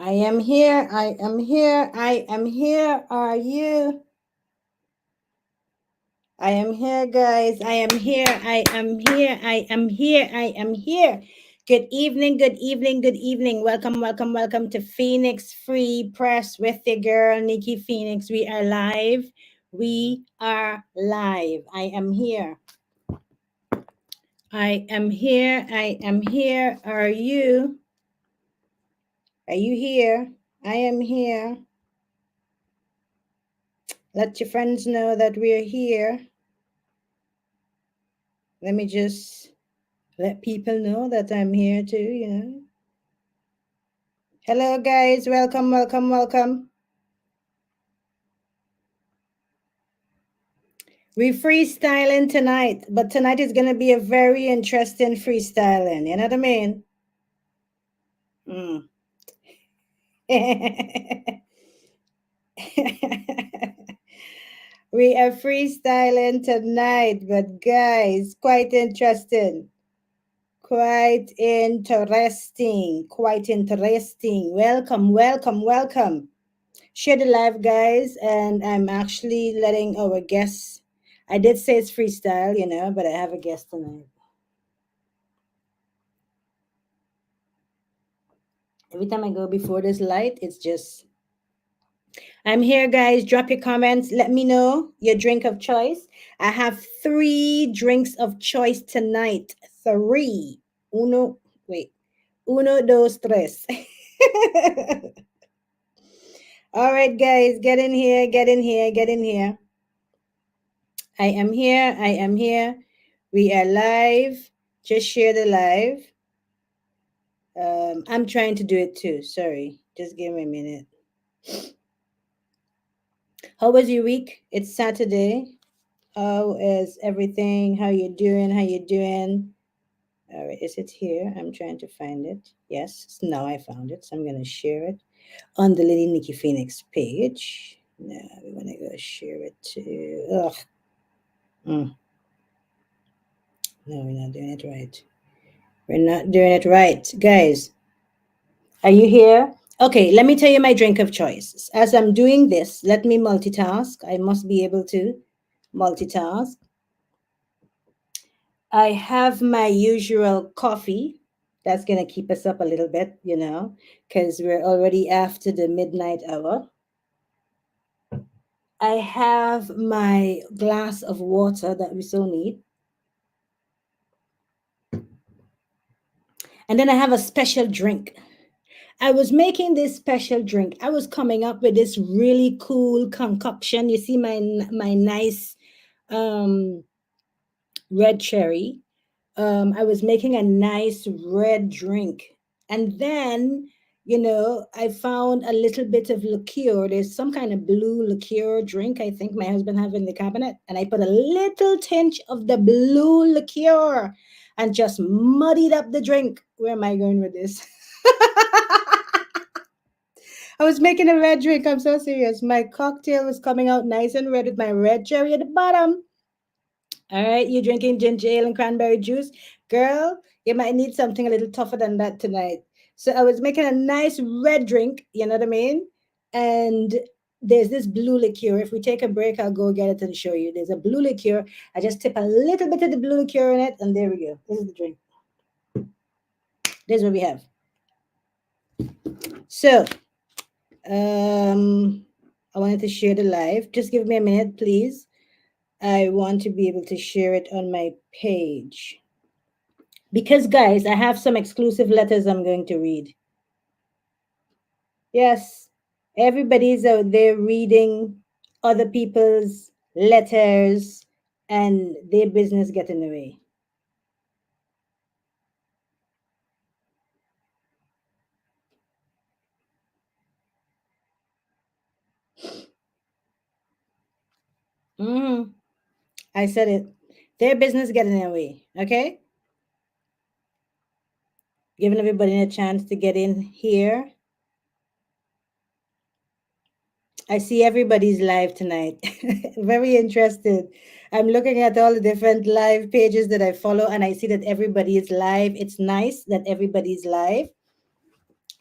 I am here. I am here. I am here. Are you? I am here, guys. I am here. I am here. I am here. I am here. Good evening. Good evening. Good evening. Welcome, welcome, welcome to Phoenix Free Press with your girl, Nikki Phoenix. We are live. We are live. I am here. I am here. I am here. Are you? Are you here? I am here. Let your friends know that we're here. Let me just let people know that I'm here too. Hello, guys. Welcome, welcome, welcome. We're freestyling tonight, but tonight is going to be a very interesting freestyling. You know what I mean? We are freestyling tonight, but guys, quite interesting. Quite interesting. Quite interesting. Welcome, welcome, welcome. Share the live, guys, and I'm actually letting our guests. I did say it's freestyle, but I have a guest tonight. Every time I go before this light, it's just. I'm here, guys. Drop your comments. Let me know your drink of choice. I have 3 drinks of choice tonight. 3. Uno, wait. Uno, dos, tres. All right, guys, get in here, get in here, get in here. I am here, I am here. We are live. Just share the live. I'm trying to do it too. Sorry. Just give me a minute. How was your week? It's Saturday. How is everything? How you doing? How you doing? All right, is it here? I'm trying to find it. Yes, now I found it. So I'm gonna share it on the Lady Nikki Phoenix page. Now we wanna go share it to. Ugh. No, we're not doing it right. We're not doing it right, guys. Are you here? Okay, let me tell you my drink of choice. As I'm doing this, let me multitask. I must be able to multitask. I have my usual coffee. That's going to keep us up a little bit, because we're already after the midnight hour. I have my glass of water that we so need. And then I have a special drink. I was making this special drink. I was coming up with this really cool concoction. You see my nice red cherry. I was making a nice red drink. And then, I found a little bit of liqueur. There's some kind of blue liqueur drink, I think my husband have in the cabinet. And I put a little tinge of the blue liqueur and just muddied up the drink. Where am I going with this? I was making a red drink. I'm so serious. My cocktail was coming out nice and red with my red cherry at the bottom. All right, you drinking ginger ale and cranberry juice? Girl, you might need something a little tougher than that tonight. So I was making a nice red drink, you know what I mean? And there's this blue liqueur. If we take a break, I'll go get it and show you. There's a blue liqueur. I just tip a little bit of the blue liqueur in it, and there we go. This is the drink. This is what we have. So, I wanted to share the live. Just give me a minute, please. I want to be able to share it on my page. Because, guys, I have some exclusive letters I'm going to read. Yes, everybody's out there reading other people's letters and their business get in the way. Mm-hmm. I said it. Their business get in their way. Okay? Giving everybody a chance to get in here. I see everybody's live tonight. Very interested. I'm looking at all the different live pages that I follow, and I see that everybody is live. It's nice that everybody's live.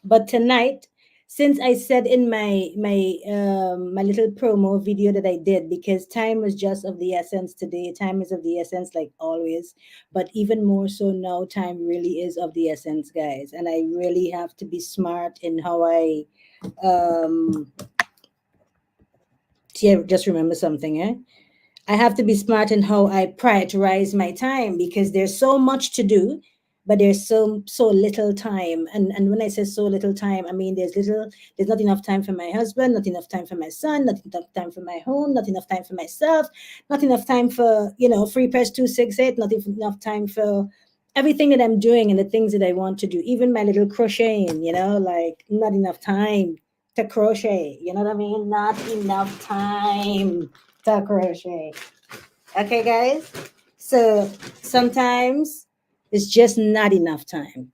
But tonight, since I said in my little promo video that I did, because time was just of the essence today. Time is of the essence, like always, but even more so now. Time really is of the essence, guys, and I really have to be smart in how I um. See, I just remember something, eh? I have to be smart in how I prioritize my time because there's so much to do, but there's so little time. And when I say so little time, I mean there's not enough time for my husband, not enough time for my son, not enough time for my home, not enough time for myself, not enough time for, Free Press 268, not enough time for everything that I'm doing and the things that I want to do. Even my little crocheting, like not enough time to crochet. You know what I mean? Not enough time to crochet. Okay, guys? So sometimes it's just not enough time,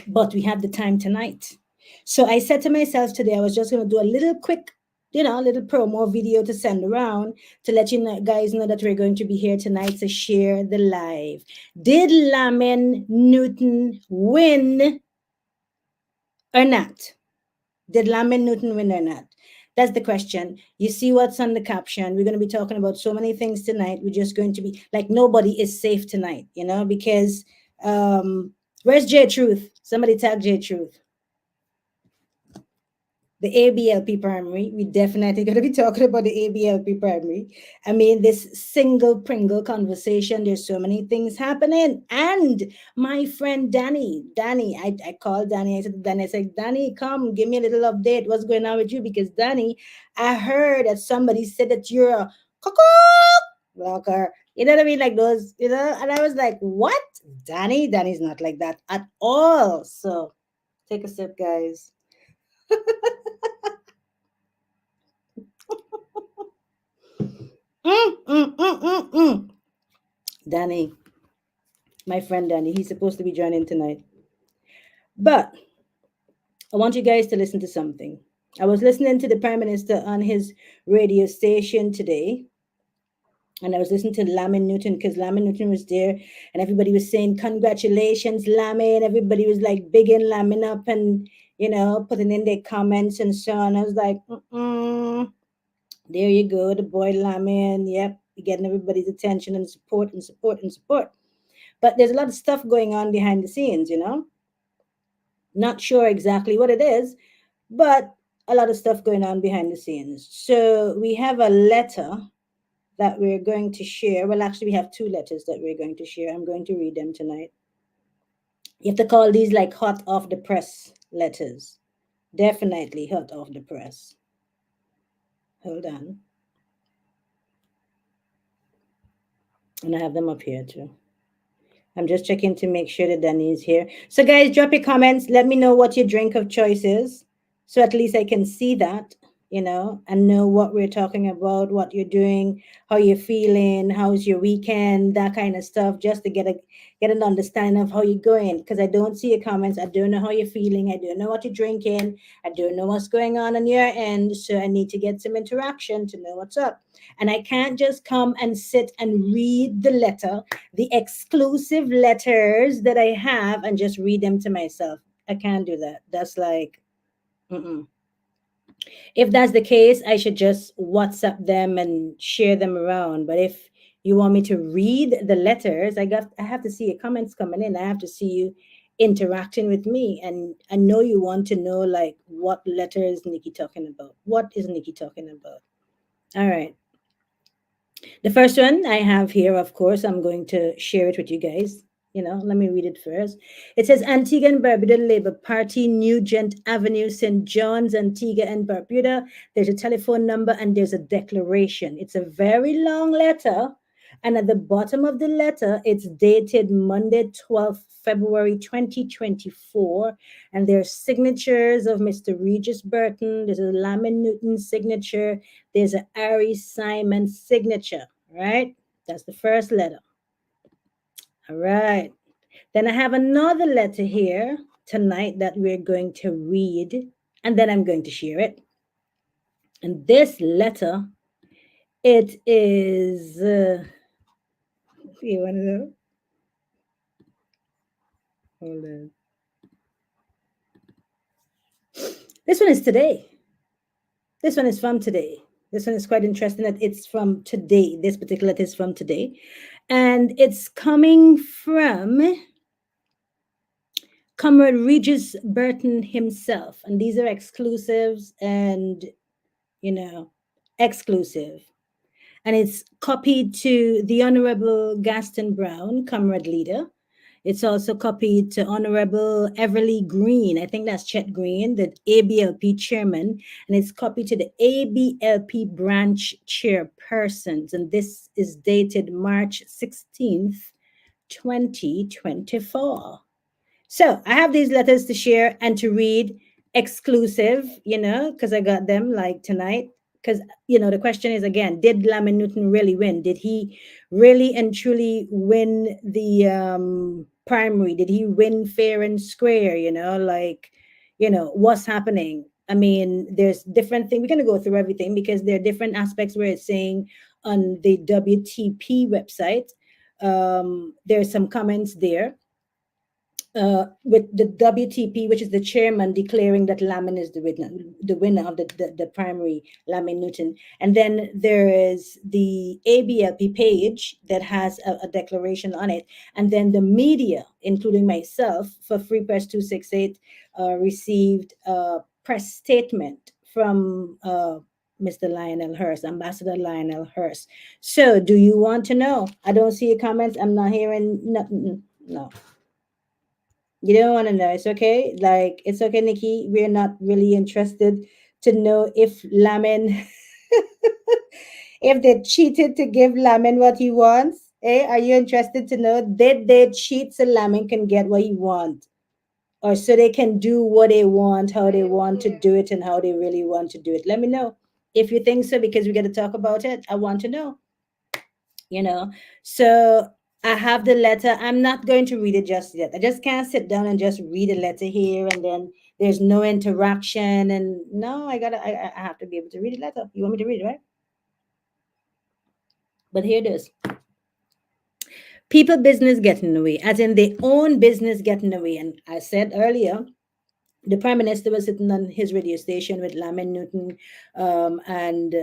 but we have the time tonight. So I said to myself today, I was just going to do a little quick, little promo video to send around to let guys know that we're going to be here tonight to share the live. Did Lamin Newton win or not? Did Lamin Newton win or not? That's the question. You see what's on the caption. We're going to be talking about so many things tonight. We're just going to be like, nobody is safe tonight, because where's J Truth? Somebody tag J Truth. The ABLP primary. We definitely going to be talking about the ABLP primary. I mean, this single Pringle conversation. There's so many things happening. And my friend Danny, I called Danny. I said to Danny, I said, Danny, come give me a little update. What's going on with you? Because Danny, I heard that somebody said that you're a blocker. You know what I mean? Like those, and I was like, what? Danny's not like that at all. So take a sip, guys. Mm, mm, mm, mm, mm. Danny, my friend Danny, he's supposed to be joining tonight. But I want you guys to listen to something. I was listening to the Prime Minister on his radio station today, and I was listening to Lamin Newton because Lamin Newton was there, and everybody was saying, "Congratulations, Lamin." Everybody was like bigging Lamin up and, putting in their comments and so on. I was like, mm-mm. There you go, the boy Lamin. Yep, you're getting everybody's attention and support and support and support. But there's a lot of stuff going on behind the scenes. Not sure exactly what it is, but a lot of stuff going on behind the scenes. So we have a letter that we're going to share. Well, actually, we have two letters that we're going to share. I'm going to read them tonight. You have to call these like hot off the press letters. Definitely hot off the press. Hold on. And I have them up here too. I'm just checking to make sure that Danny is here. So, guys, drop your comments. Let me know what your drink of choice is. So at least I can see that, and know what we're talking about, what you're doing, how you're feeling, how's your weekend, that kind of stuff, just to get an understanding of how you're going. Because I don't see your comments. I don't know how you're feeling. I don't know what you're drinking. I don't know what's going on your end. So I need to get some interaction to know what's up. And I can't just come and sit and read the letter, the exclusive letters that I have, and just read them to myself. I can't do that. That's like, mm-mm. If that's the case, I should just WhatsApp them and share them around. But if you want me to read the letters, I have to see your comments coming in. I have to see you interacting with me, and I know you want to know like what letter is Nikki talking about. What is Nikki talking about? All right. The first one I have here, of course, I'm going to share it with you guys. Let me read it first. It says Antigua and Barbuda Labour Party, Nugent Avenue, St. John's, Antigua and Barbuda. There's a telephone number and there's a declaration. It's a very long letter. And at the bottom of the letter, it's dated Monday, 12th February 2024. And there's signatures of Mr. Regis Burton. There's a Lamin Newton signature. There's a Ari Simon signature, right? That's the first letter. All right. Then I have another letter here tonight that we're going to read, and then I'm going to share it. And this letter, it is. You want to know? Hold on. This one is today. This one is from today. This one is quite interesting that it's from today. This particular is from today. And it's coming from Comrade Regis Burton himself. And these are exclusives and, you know, exclusive. And it's copied to the Honorable Gaston Brown, Comrade Leader. It's also copied to Honorable Everly Green. I think that's Chet Green, the ABLP chairman. And it's copied to the ABLP branch chairpersons. And this is dated March 16th, 2024. So I have these letters to share and to read exclusive, because I got them like tonight. Because, the question is again, did Lamin Newton really win? Did he really and truly win the primary? Did he win fair and square? What's happening? I mean, there's different things. We're going to go through everything because there are different aspects where it's saying on the WTP website. There's some comments there with the WTP, which is the chairman declaring that Lamin is the winner of the primary, Lamin Newton. And then there is the ABLP page that has a declaration on it. And then the media, including myself, for Free Press 268, received a press statement from Mr. Lionel Hurst, Ambassador Lionel Hurst. So, do you want to know? I don't see your comments. I'm not hearing nothing. No. You don't want to know. It's okay. Like, it's okay, Nikki. We're not really interested to know if Lamin, if they cheated to give Lamin what he wants. Are you interested to know? Did they cheat so Lamin can get what he wants? Or so they can do what they want, how they want to do it, and how they really want to do it? Let me know if you think so, because we got to talk about it. I want to know you know so I have the letter. I'm not going to read it just yet. I just can't sit down and just read a letter here and then there's no interaction. And no, I have to be able to read a letter. You want me to read it, right? But here it is. People business getting away, as in their own business getting away. And I said earlier, the prime minister was sitting on his radio station with Lamin Newton, and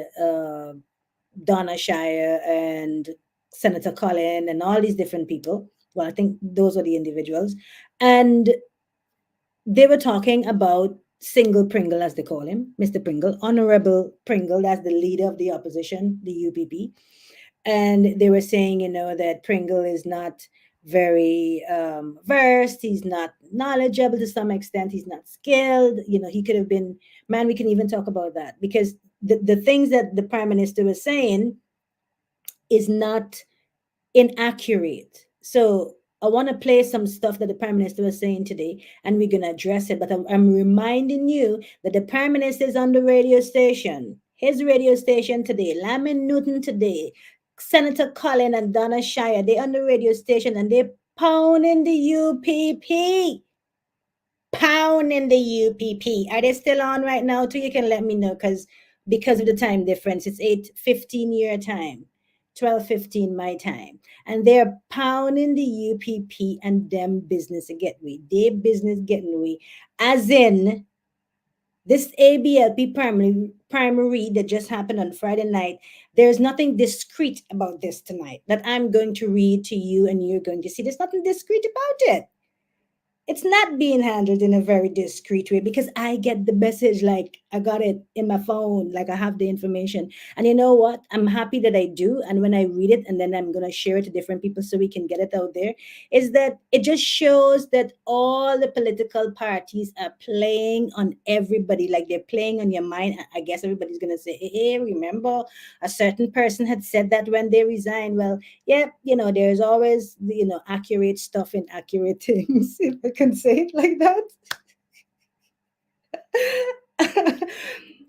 Donna Shire and Senator Collin and all these different people. Well, I think those are the individuals. And they were talking about Single Pringle, as they call him, Mr. Pringle, Honorable Pringle, that's the leader of the opposition, the UPP. And they were saying, that Pringle is not very versed. He's not knowledgeable to some extent. He's not skilled. He could have been, man, we can even talk about that because the things that the prime minister was saying is not inaccurate. So I want to play some stuff that the prime minister was saying today, and we're going to address it. But I'm reminding you that the prime minister is on the radio station, his radio station today, Lamin Newton today, Senator Collin and Donna Shire, they're on the radio station and they're pounding the UPP. Pounding the UPP. Are they still on right now too? You can let me know because of the time difference. It's 8:15 your time, 12:15 my time. And they're pounding the UPP and them business get away. Their business getting away. As in this ABLP primary that just happened on Friday night. There's nothing discreet about this tonight that I'm going to read to you and you're going to see. There's nothing discreet about it. It's not being handled in a very discreet way because I get the message, like I got it in my phone, like I have the information. And you know what? I'm happy that I do. And when I read it and then I'm going to share it to different people so we can get it out there, is that it just shows that all the political parties are playing on everybody, like they're playing on your mind. I guess everybody's going to say, hey, remember a certain person had said that when they resigned. Well, yeah, there's always, accurate stuff in accurate things, if I can say it like that.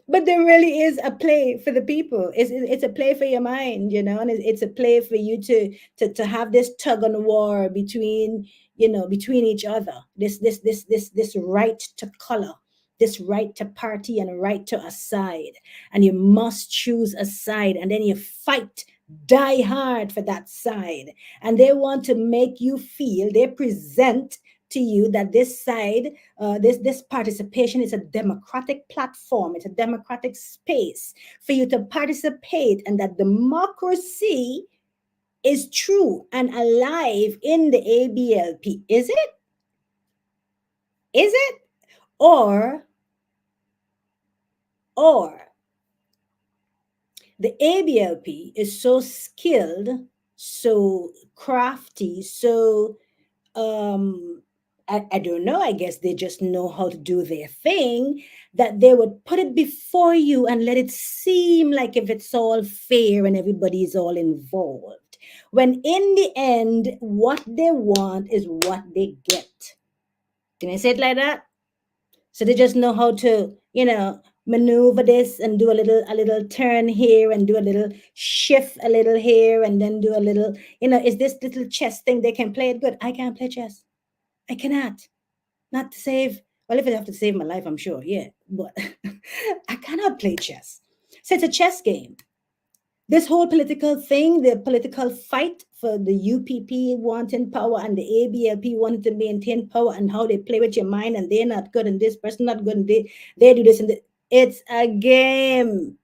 But there really is a play for the people. It's a play for your mind, and it's a play for you to have this tug on war between each other. This right to color, this right to party, and a right to a side. And you must choose a side, and then you fight die hard for that side. And they want to make you feel, they present to you that this side, this participation is a democratic platform. It's a democratic space for you to participate, and that democracy is true and alive in the ABLP. Is it? Is it? Or or the ABLP is so skilled, so crafty, so I don't know, I guess they just know how to do their thing, that they would put it before you and let it seem like if it's all fair and everybody's all involved. When in the end, what they want is what they get. Can I say it like that? So they just know how to, maneuver this and do a little turn here and do a little shift a little here and then do a little, is this little chess thing they can play it good? I can't play chess. I cannot. Not to save, well, if I have to save my life, I'm sure, yeah. But I cannot play chess. So it's a chess game. This whole political thing, the political fight for the UPP wanting power and the ABLP wanting to maintain power, and how they play with your mind, and they're not good and this person not good and they do this and it's a game.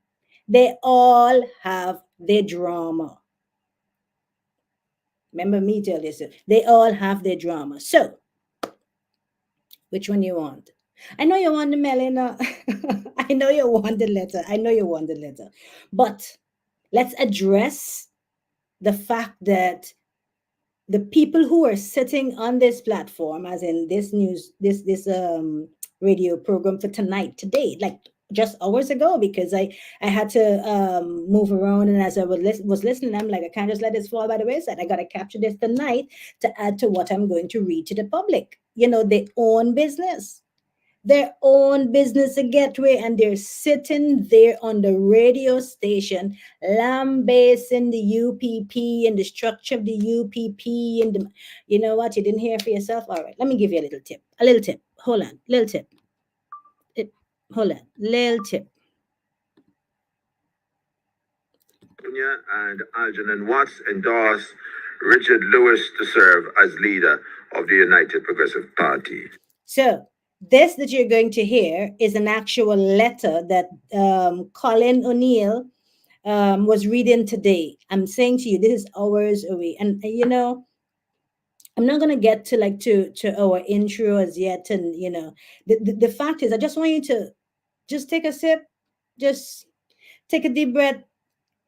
They all have their drama. Remember me tell this. They all have their drama. So, which one you want? I know you want the Melina. I know you want the letter. I know you want the letter. But let's address the fact that the people who are sitting on this platform, as in this news, this radio program for tonight, today, like just hours ago, because I had to move around, and as I was listening, I'm like, I can't just let this fall by the wayside. I got to capture this tonight to add to what I'm going to read to the public. Their own business, a gateway, and they're sitting there on the radio station, lambasting the UPP and the structure of the UPP. And you know what? You didn't hear for yourself? All right, let me give you a little tip. A little tip. Hold on. Little tip. Hold on. Little tip. And Algernon Watts endorsed Richard Lewis to serve as leader of the United Progressive Party. So, this that you're going to hear is an actual letter that Colin O'Neill was reading today. I'm saying to you, this is hours away. And, I'm not going to get to our intro as yet. And, the fact is, I just want you to just take a sip, just take a deep breath,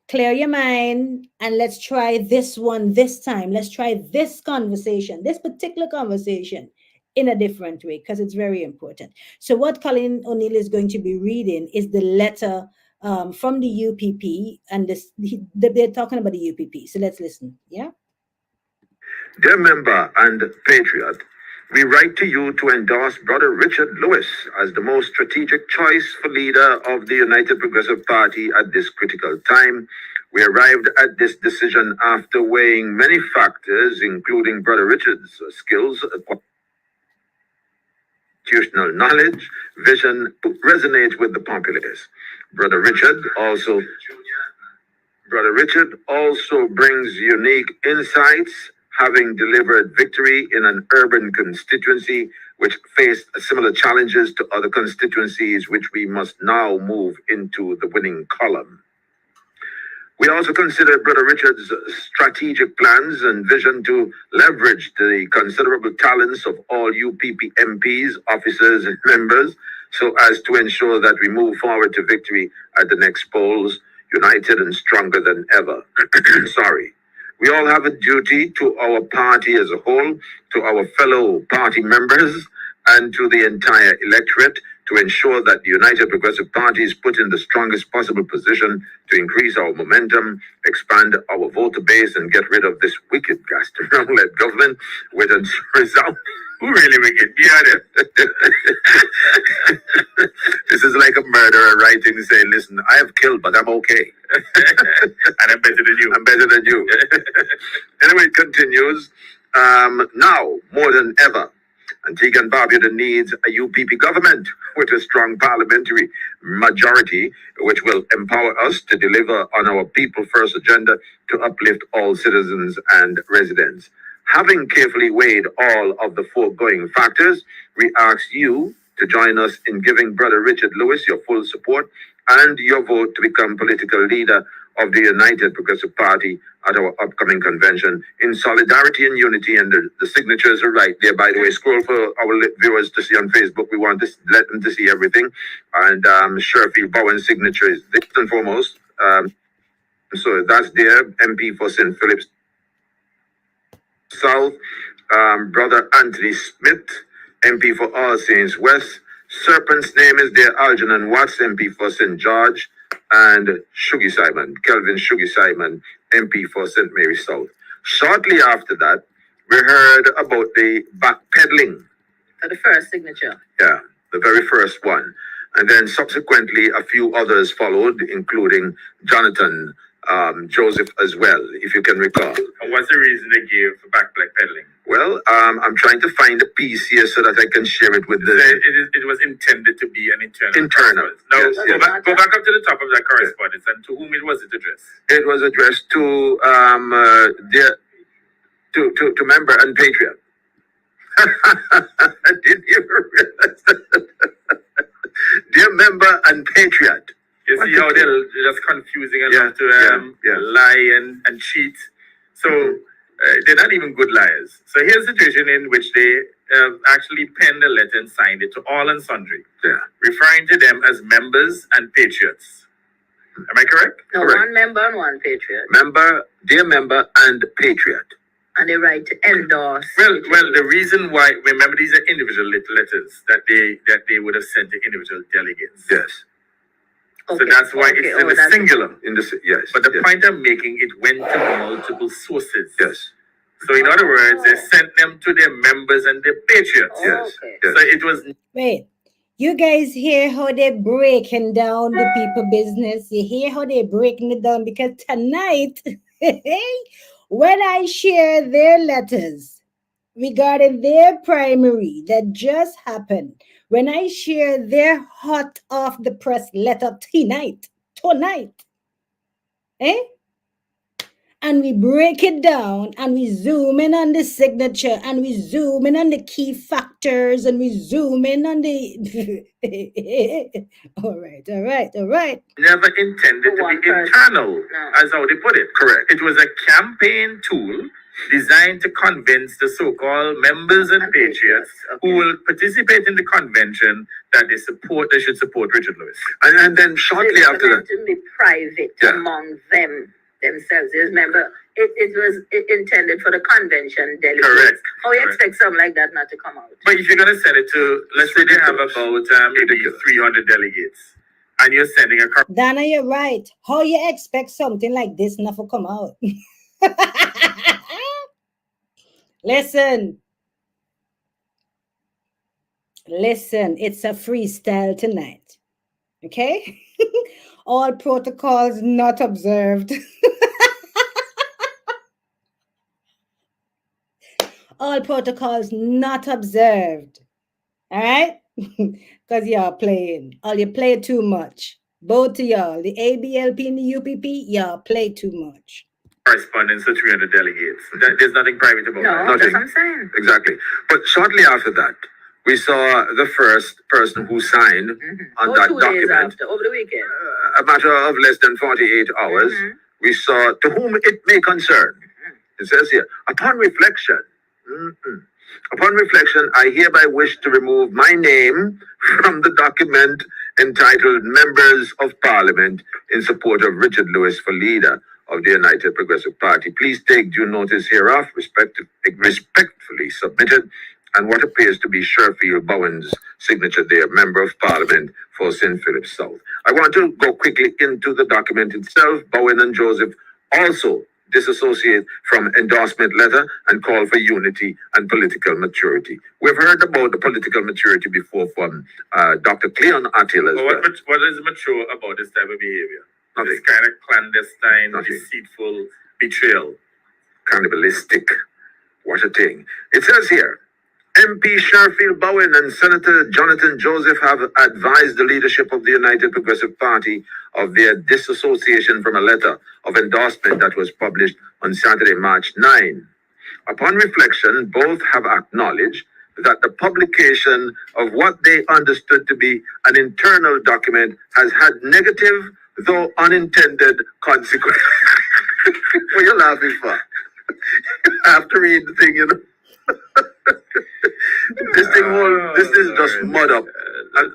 clear your mind, and let's try this one this time. Let's try this conversation, this particular conversation, in a different way, because it's very important. So what Colin O'Neill is going to be reading is the letter from the UPP, and they're talking about the UPP. So let's listen. Yeah. Dear member and patriot, we write to you to endorse Brother Richard Lewis as the most strategic choice for leader of the United Progressive Party at this critical time. We arrived at this decision after weighing many factors, including Brother Richard's skills, institutional knowledge, vision, resonate with the populace. Brother Richard also brings unique insights, having delivered victory in an urban constituency which faced similar challenges to other constituencies, which we must now move into the winning column. We also considered Brother Richard's strategic plans and vision to leverage the considerable talents of all UPP MPs, officers, and members, so as to ensure that we move forward to victory at the next polls, united and stronger than ever. Sorry. We all have a duty to our party as a whole, to our fellow party members, and to the entire electorate to ensure that the United Progressive Party is put in the strongest possible position to increase our momentum, expand our voter base, and get rid of this wicked Gaston-led government with a result. Who really wicked? Yeah, this is like a murderer writing saying, listen, I have killed, but I'm okay. And I'm better than you. I'm better than you. Anyway, it continues. Now, more than ever, Antigua and Barbuda needs a UPP government with a strong parliamentary majority, which will empower us to deliver on our people first agenda to uplift all citizens and residents. Having carefully weighed all of the foregoing factors, we ask you to join us in giving Brother Richard Lewis your full support and your vote to become political leader of the United Progressive Party at our upcoming convention in solidarity and unity. And the signatures are right there, by the way. Scroll for our viewers to see on Facebook. We want to let them to see everything. And Sherfield Bowen's signature is first and foremost. So that's there, MP for St. Philip's South, Brother Anthony Smith, MP for All Saints West. Serpent's name is there, Algernon Watts, MP for St. George, and Shuggy Simon, Kelvin Shuggy Simon, MP for St. Mary South. Shortly after that, we heard about the backpedaling. For the first signature. Yeah, the very first one. And then subsequently, a few others followed, including Jonathan, Joseph as well, if you can recall. And what's the reason they gave for backpedaling? Well, I'm trying to find a piece here so that I can share it with the... It was intended to be an internal. Internal. Now, Yes, go back up to the top of that correspondence, and to whom it was it addressed? It was addressed to to member and patriot. Didn't you realize that? Dear member and patriot. You see how they're just confusing enough to lie and cheat. So they're not even good liars. So here's a situation in which they actually penned a letter and signed it to all and sundry, referring to them as members and patriots. Am I correct? No, Correct. one member and one patriot. Member, dear member and patriot. And they write to endorse. Well, the reason why, remember, these are individual letters that they would have sent to individual delegates. Yes. So that's why it's in the singular. In the yes. But the point I'm making, it went to multiple sources. Yes. So in other words, they sent them to their members and their patriots. Yes. Okay. Yes. So it was Wait, you guys hear how they breaking down the people business? You hear how they breaking it down? Because tonight, when I share their letters regarding their primary that just happened, when I share their hot off the press letter tonight, and we break it down and we zoom in on the signature and we zoom in on the key factors and we zoom in on the all right. never intended to be internal, as how they put it. Correct. It was a campaign tool designed to convince the so-called members and patriots who will participate in the convention that they should support Richard Lewis. And then shortly after that, to be private among themselves. You remember, it was intended for the convention delegates. Correct. How you expect something like that not to come out? But if you're going to send it to, let's say they have about maybe 300 delegates, and you're sending a Dana, you're right. How you expect something like this not to come out? Listen, it's a freestyle tonight. Okay? All protocols not observed. All protocols not observed. All right? Because y'all playing. All you play too much. Both of y'all, the ABLP and the UPP, y'all play too much. correspondence to 300 delegates. There's nothing private about that. No, that's Nothing. what I'm saying. Exactly. But shortly after that, we saw the first person who signed on that 2 days document. after, over the weekend. A matter of less than 48 hours. We saw to whom it may concern. It says here, upon reflection. Upon reflection, I hereby wish to remove my name from the document entitled Members of Parliament in support of Richard Lewis for leader of the United Progressive Party. Please take due notice hereof, respectfully submitted, and what appears to be Sherfield Bowen's signature there, Member of Parliament for St. Philip's South. I want to go quickly into the document itself. Bowen and Joseph also disassociate from endorsement letter and call for unity and political maturity. We've heard about the political maturity before from Dr. Cleon Attila. But what is mature about this type of behavior? Nothing. This kind of clandestine, Nothing. deceitful betrayal. Cannibalistic. What a thing. It says here, MP Sherfield Bowen and Senator Jonathan Joseph have advised the leadership of the United Progressive Party of their disassociation from a letter of endorsement that was published on Saturday, March 9. Upon reflection, both have acknowledged that the publication of what they understood to be an internal document has had negative, though unintended, consequences. What are you laughing for? I have to read the thing, you know. This is just mud up,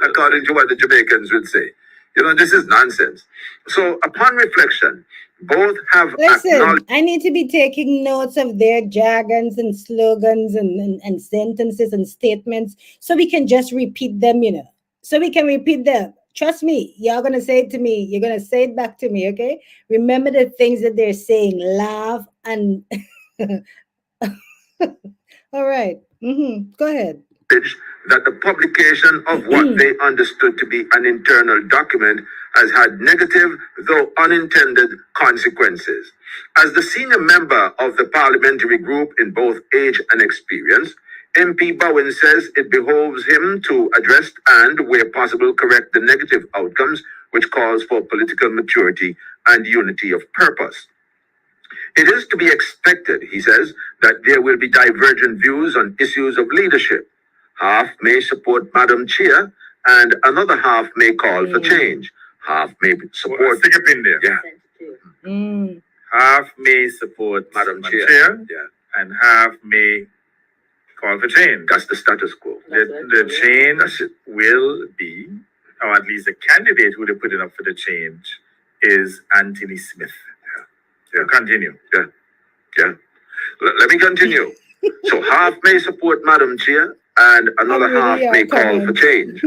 according to what the Jamaicans would say. You know, this is nonsense. So, upon reflection, both have Listen, I need to be taking notes of their jargons and slogans and sentences and statements so we can just repeat them, you know. So we can repeat them. Trust me, y'all gonna say it to me. You're gonna say it back to me, okay? Remember the things that they're saying. Laugh and all right. Go ahead. That the publication of what they understood to be an internal document has had negative, though unintended, consequences. As the senior member of the parliamentary group in both age and experience, MP Bowen says it behoves him to address and, where possible, correct the negative outcomes, which calls for political maturity and unity of purpose. It is to be expected, he says, that there will be divergent views on issues of leadership. Half may support Madam Chair, and another half may call for change. Half may support. Stick a pin there. Yeah. Half may support Madam Chair, Yeah. and half may call for change. That's the status quo. The change will be, or at least the candidate who they put it up for the change is Anthony Smith. Yeah. Continue. Yeah. Let me continue. So half may support Madam Chair, and another half may call for change.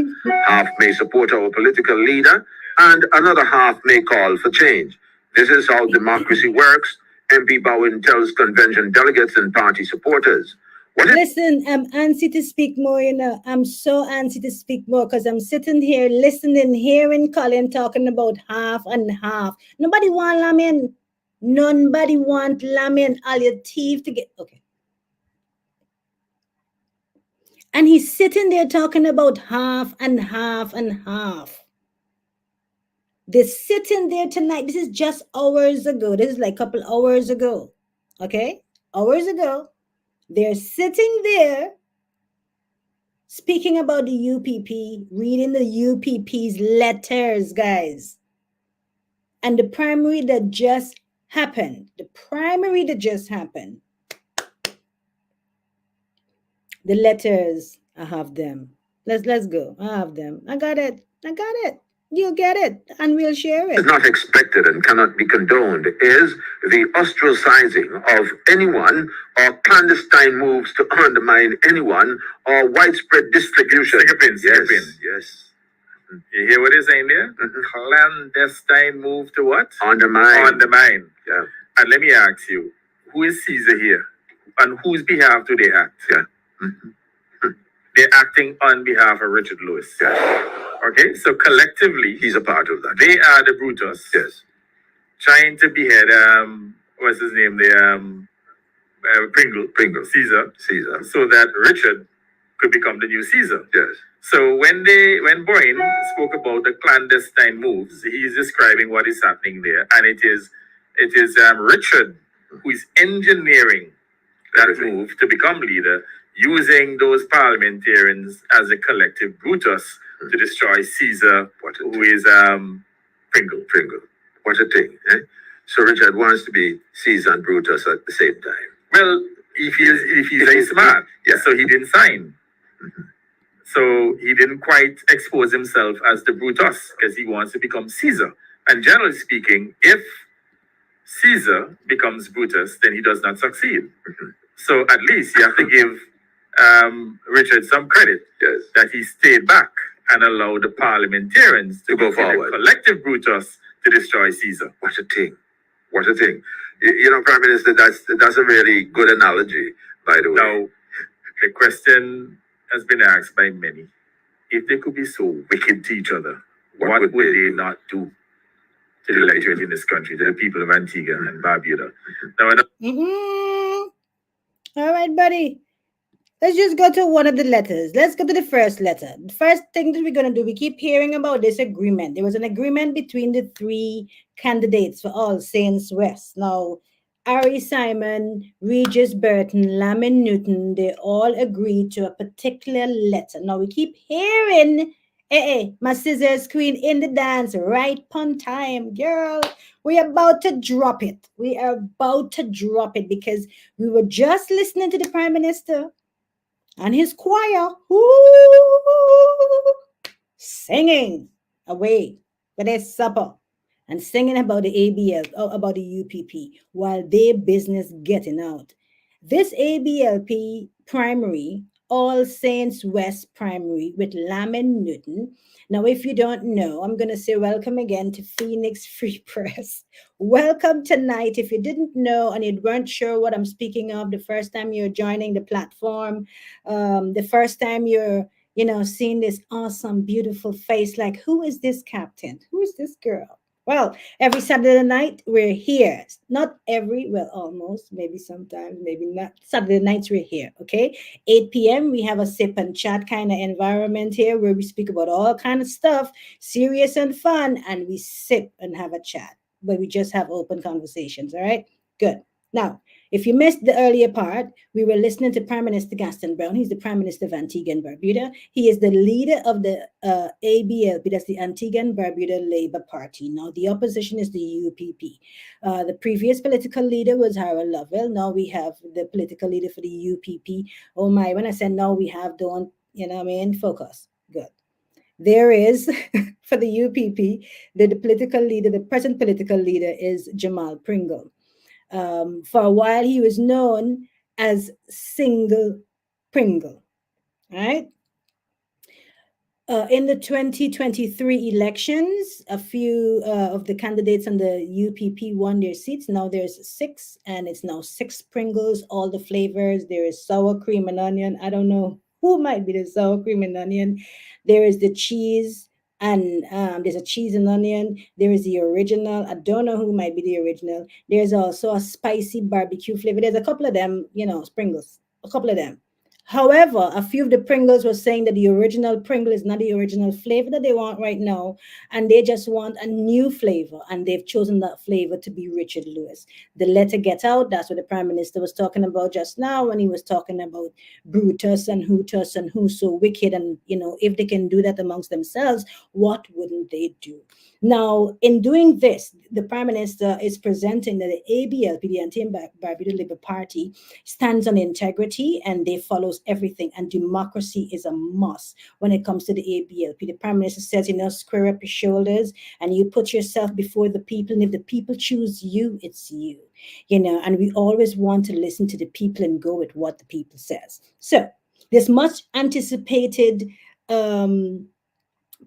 Half may support our political leader, and another half may call for change. This is how democracy works, MP Bowen tells convention delegates and party supporters. Listen, I'm antsy to speak more, you know. I'm so antsy to speak more because I'm sitting here listening, hearing Colin talking about half and half. Nobody want Lamin. Nobody want Lamin. All your teeth to get... Okay. And he's sitting there talking about half and half and half. They're sitting there tonight. This is just hours ago. This is like a couple hours ago. Okay? Hours ago. They're sitting there speaking about the UPP, reading the UPP's letters, guys. And the primary that just happened. The letters, I have them. Let's go. I have them. I got it. You'll get it, and we'll share it. Is not expected and cannot be condoned is the ostracizing of anyone or clandestine moves to undermine anyone or widespread distribution. Yes. You hear what he's saying there? Clandestine move to what? Undermine. Yeah. And let me ask you, who is Caesar here? On whose behalf do they act? Yeah. They're acting on behalf of Richard Lewis. Yeah. Okay, so collectively, he's a part of that. They are the Brutus. Yes. Trying to behead, what's his name? Pringle. Caesar. So that Richard could become the new Caesar. Yes. So when Boyne spoke about the clandestine moves, he's describing what is happening there. And it is Richard who is engineering that move to become leader, using those parliamentarians as a collective Brutus to destroy Caesar, who is Pringle. What a thing, eh? So Richard wants to be Caesar and Brutus at the same time. Well, if he's very smart, yeah. So he didn't sign. So he didn't quite expose himself as the Brutus because he wants to become Caesar. And generally speaking, if Caesar becomes Brutus, then he does not succeed. So at least you have to give Richard some credit, yes, that he stayed back and allowed the parliamentarians to go forward. The collective Brutus to destroy Caesar. What a thing. You know, Prime Minister, that's a really good analogy, by the way. Now, the question has been asked by many. If they could be so wicked to each other, what would they not do to the electorate in this country, to the people of Antigua and Barbuda? Now, all right, buddy. Let's just go to one of the letters. Let's go to the first letter. The first thing that we're going to do, we keep hearing about this agreement. There was an agreement between the three candidates for All Saints West. Now, Ari Simon, Regis Burton, Lamin Newton, they all agreed to a particular letter. Now we keep hearing, my scissors queen in the dance, right on time, girl. We're about to drop it. We are about to drop it because we were just listening to the Prime Minister and his choir. Ooh, singing away for their supper and singing about the ABL or about the UPP while their business getting out. This ABLP primary, All Saints West primary with Lamin Newton. Now, if you don't know, I'm going to say welcome again to Phoenix Free Press. Welcome tonight. If you didn't know and you weren't sure what I'm speaking of the first time you're joining the platform, the first time you're seeing this awesome, beautiful face. Like, who is this captain? Who is this girl? Well, every Saturday night we're here. Not every, well, almost, maybe sometimes, maybe not. Saturday nights we're here, okay? 8 p.m. we have a sip and chat kind of environment here where we speak about all kind of stuff, serious and fun, and we sip and have a chat. But we just have open conversations, all right? Good. Now, if you missed the earlier part, we were listening to Prime Minister Gaston Brown. He's the Prime Minister of Antigua and Barbuda. He is the leader of the ABLP, that's the Antigua and Barbuda Labour Party. Now, the opposition is the UPP. The previous political leader was Harold Lovell. Now we have the political leader for the UPP. Oh my, when I said now we have, don't, focus. Good. There is, for the UPP, the political leader, the present political leader is Jamal Pringle. For a while, he was known as Single Pringle, right? In the 2023 elections, a few of the candidates on the UPP won their seats. Now there's six, and it's now six Pringles, all the flavors. There is sour cream and onion. I don't know who might be the sour cream and onion. There is the cheese, and there's a cheese and onion. There is the original. I don't know who might be the original. There's also a spicy barbecue flavor. There's a couple of them, Pringles, a couple of them. However, a few of the Pringles were saying that the original Pringle is not the original flavor that they want right now, and they just want a new flavor, and they've chosen that flavor to be Richard Lewis. The letter get out. That's what the Prime Minister was talking about just now when he was talking about Brutus and Hootus and who's so wicked, and if they can do that amongst themselves, what wouldn't they do? Now, in doing this, the Prime Minister is presenting that the ABLP, the Anti-Barbuda Labour Party, stands on integrity and they follows everything, and democracy is a must when it comes to the ABLP. The Prime Minister says, square up your shoulders and you put yourself before the people, and if the people choose you, it's you. And we always want to listen to the people and go with what the people says. So this much anticipated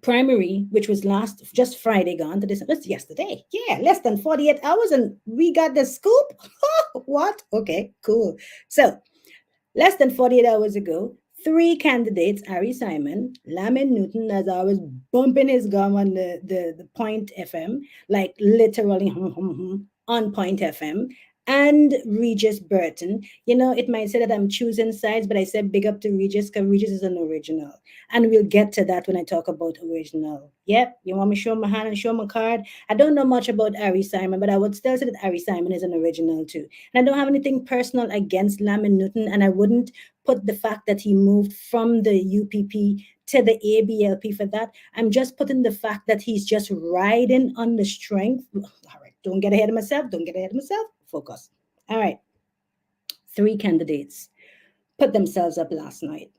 primary, which was just Friday gone to this, was yesterday. Yeah, less than 48 hours and we got the scoop. What? Okay, cool. So less than 48 hours ago, three candidates, Ari Simon, Lamin Newton, as I was bumping his gum on the Point FM, like literally on Point FM, and Regis Burton. It might say that I'm choosing sides, but I said big up to Regis because Regis is an original. And we'll get to that when I talk about original. Yep, you want me to show my hand and show my card? I don't know much about Ari Simon, but I would still say that Ari Simon is an original too. And I don't have anything personal against Lamin Newton, and I wouldn't put the fact that he moved from the UPP to the ABLP for that. I'm just putting the fact that he's just riding on the strength. All right, don't get ahead of myself. Focus. All right. Three candidates put themselves up last night.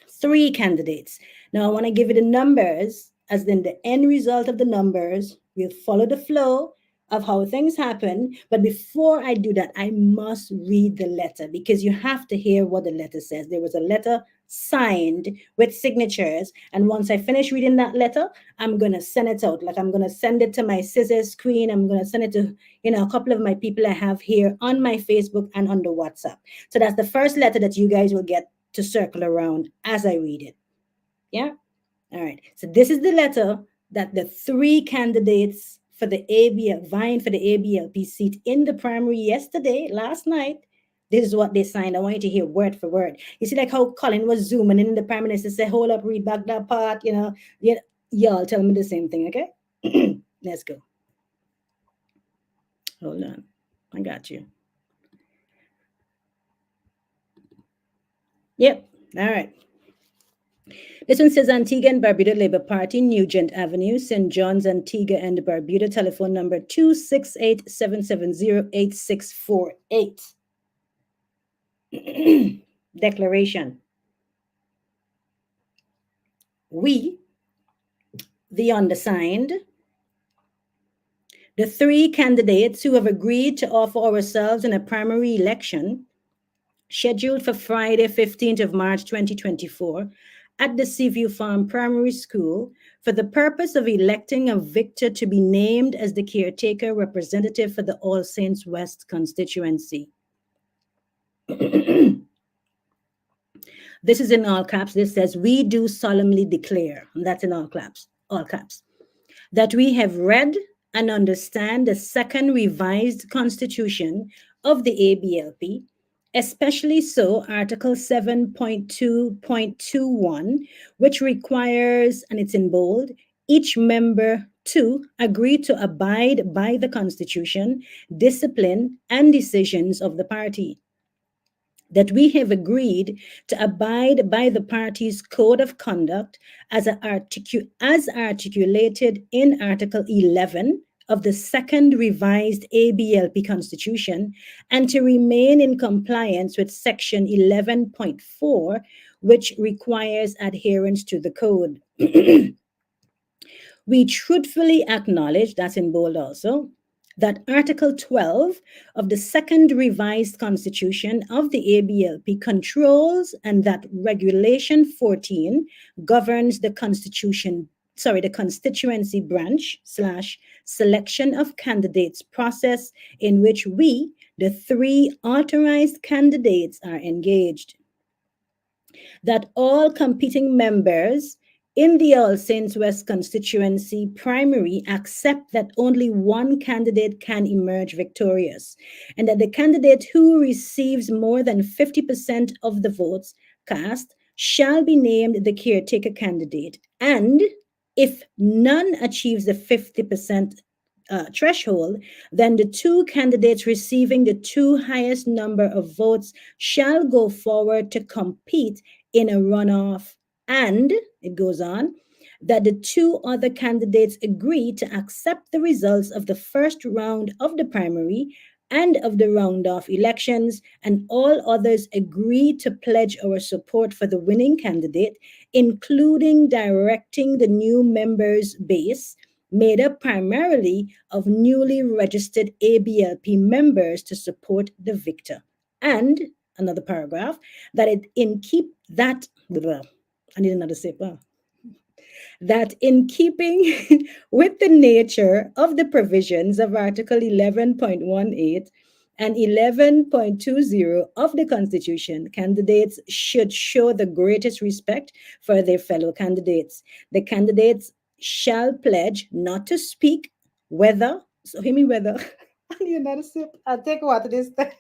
Three candidates. Now I want to give you the numbers, as then the end result of the numbers will follow the flow of how things happen. But before I do that, I must read the letter because you have to hear what the letter says. There was a letter signed with signatures, and once I finish reading that letter, I'm gonna send it out. Like I'm gonna send it to my scissors queen. I'm gonna send it to a couple of my people I have here on my Facebook and on the WhatsApp. So that's the first letter that you guys will get to circle around as I read it. Yeah. All right. So this is the letter that the three candidates for the ABL vying for the ABLP seat in the primary last night. This is what they signed. I want you to hear word for word. You see, like how Colin was zooming in, and the Prime Minister said, "Hold up, read back that part." Y'all tell me the same thing, okay? Let's go. Hold on, I got you. Yep. All right. This one says Antigua and Barbuda Labour Party, Nugent Avenue, St. John's, Antigua and Barbuda, telephone number 268-770-8648. Declaration. We, the undersigned, the three candidates who have agreed to offer ourselves in a primary election scheduled for Friday, 15th of March 2024, at the Seaview Farm Primary School for the purpose of electing a victor to be named as the caretaker representative for the All Saints West constituency. This is in all caps. This says, we do solemnly declare, and that's in all caps, that we have read and understand the second revised constitution of the ABLP, especially so Article 7.2.21, which requires, and it's in bold, each member to agree to abide by the Constitution, discipline, and decisions of the party. That we have agreed to abide by the party's code of conduct as articulated in Article 11 of the second revised ABLP Constitution, and to remain in compliance with Section 11.4, which requires adherence to the code. We truthfully acknowledge, that's in bold also, that Article 12 of the second revised constitution of the ABLP controls, and that Regulation 14 governs the constituency branch / selection of candidates process in which we, the three authorized candidates, are engaged. That all competing members in the All Saints West constituency primary accept that only one candidate can emerge victorious, and that the candidate who receives more than 50% of the votes cast shall be named the caretaker candidate, and if none achieves the 50% threshold, then the two candidates receiving the two highest number of votes shall go forward to compete in a runoff, and it goes on, that the two other candidates agree to accept the results of the first round of the primary and of the round-off elections, and all others agree to pledge our support for the winning candidate, including directing the new members base, made up primarily of newly registered ABLP members, to support the victor. And another paragraph, that it in keep that I need another sip. That in keeping with the nature of the provisions of Article 11.18 and 11.20 of the Constitution, candidates should show the greatest respect for their fellow candidates. The candidates shall pledge not to speak whether, so hear me whether, I need another sip. I'll take water this time.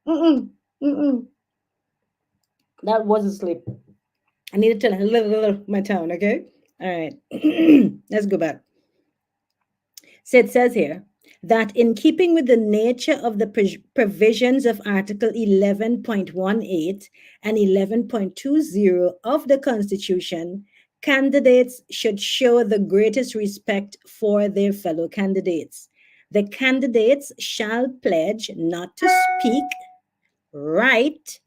Mm-mm, mm-mm. That was a slip. I need to tell a little my tone, okay? All right. Let's go back. So it says here that in keeping with the nature of the provisions of Article 11.18 and 11.20 of the Constitution, candidates should show the greatest respect for their fellow candidates. The candidates shall pledge not to speak, write,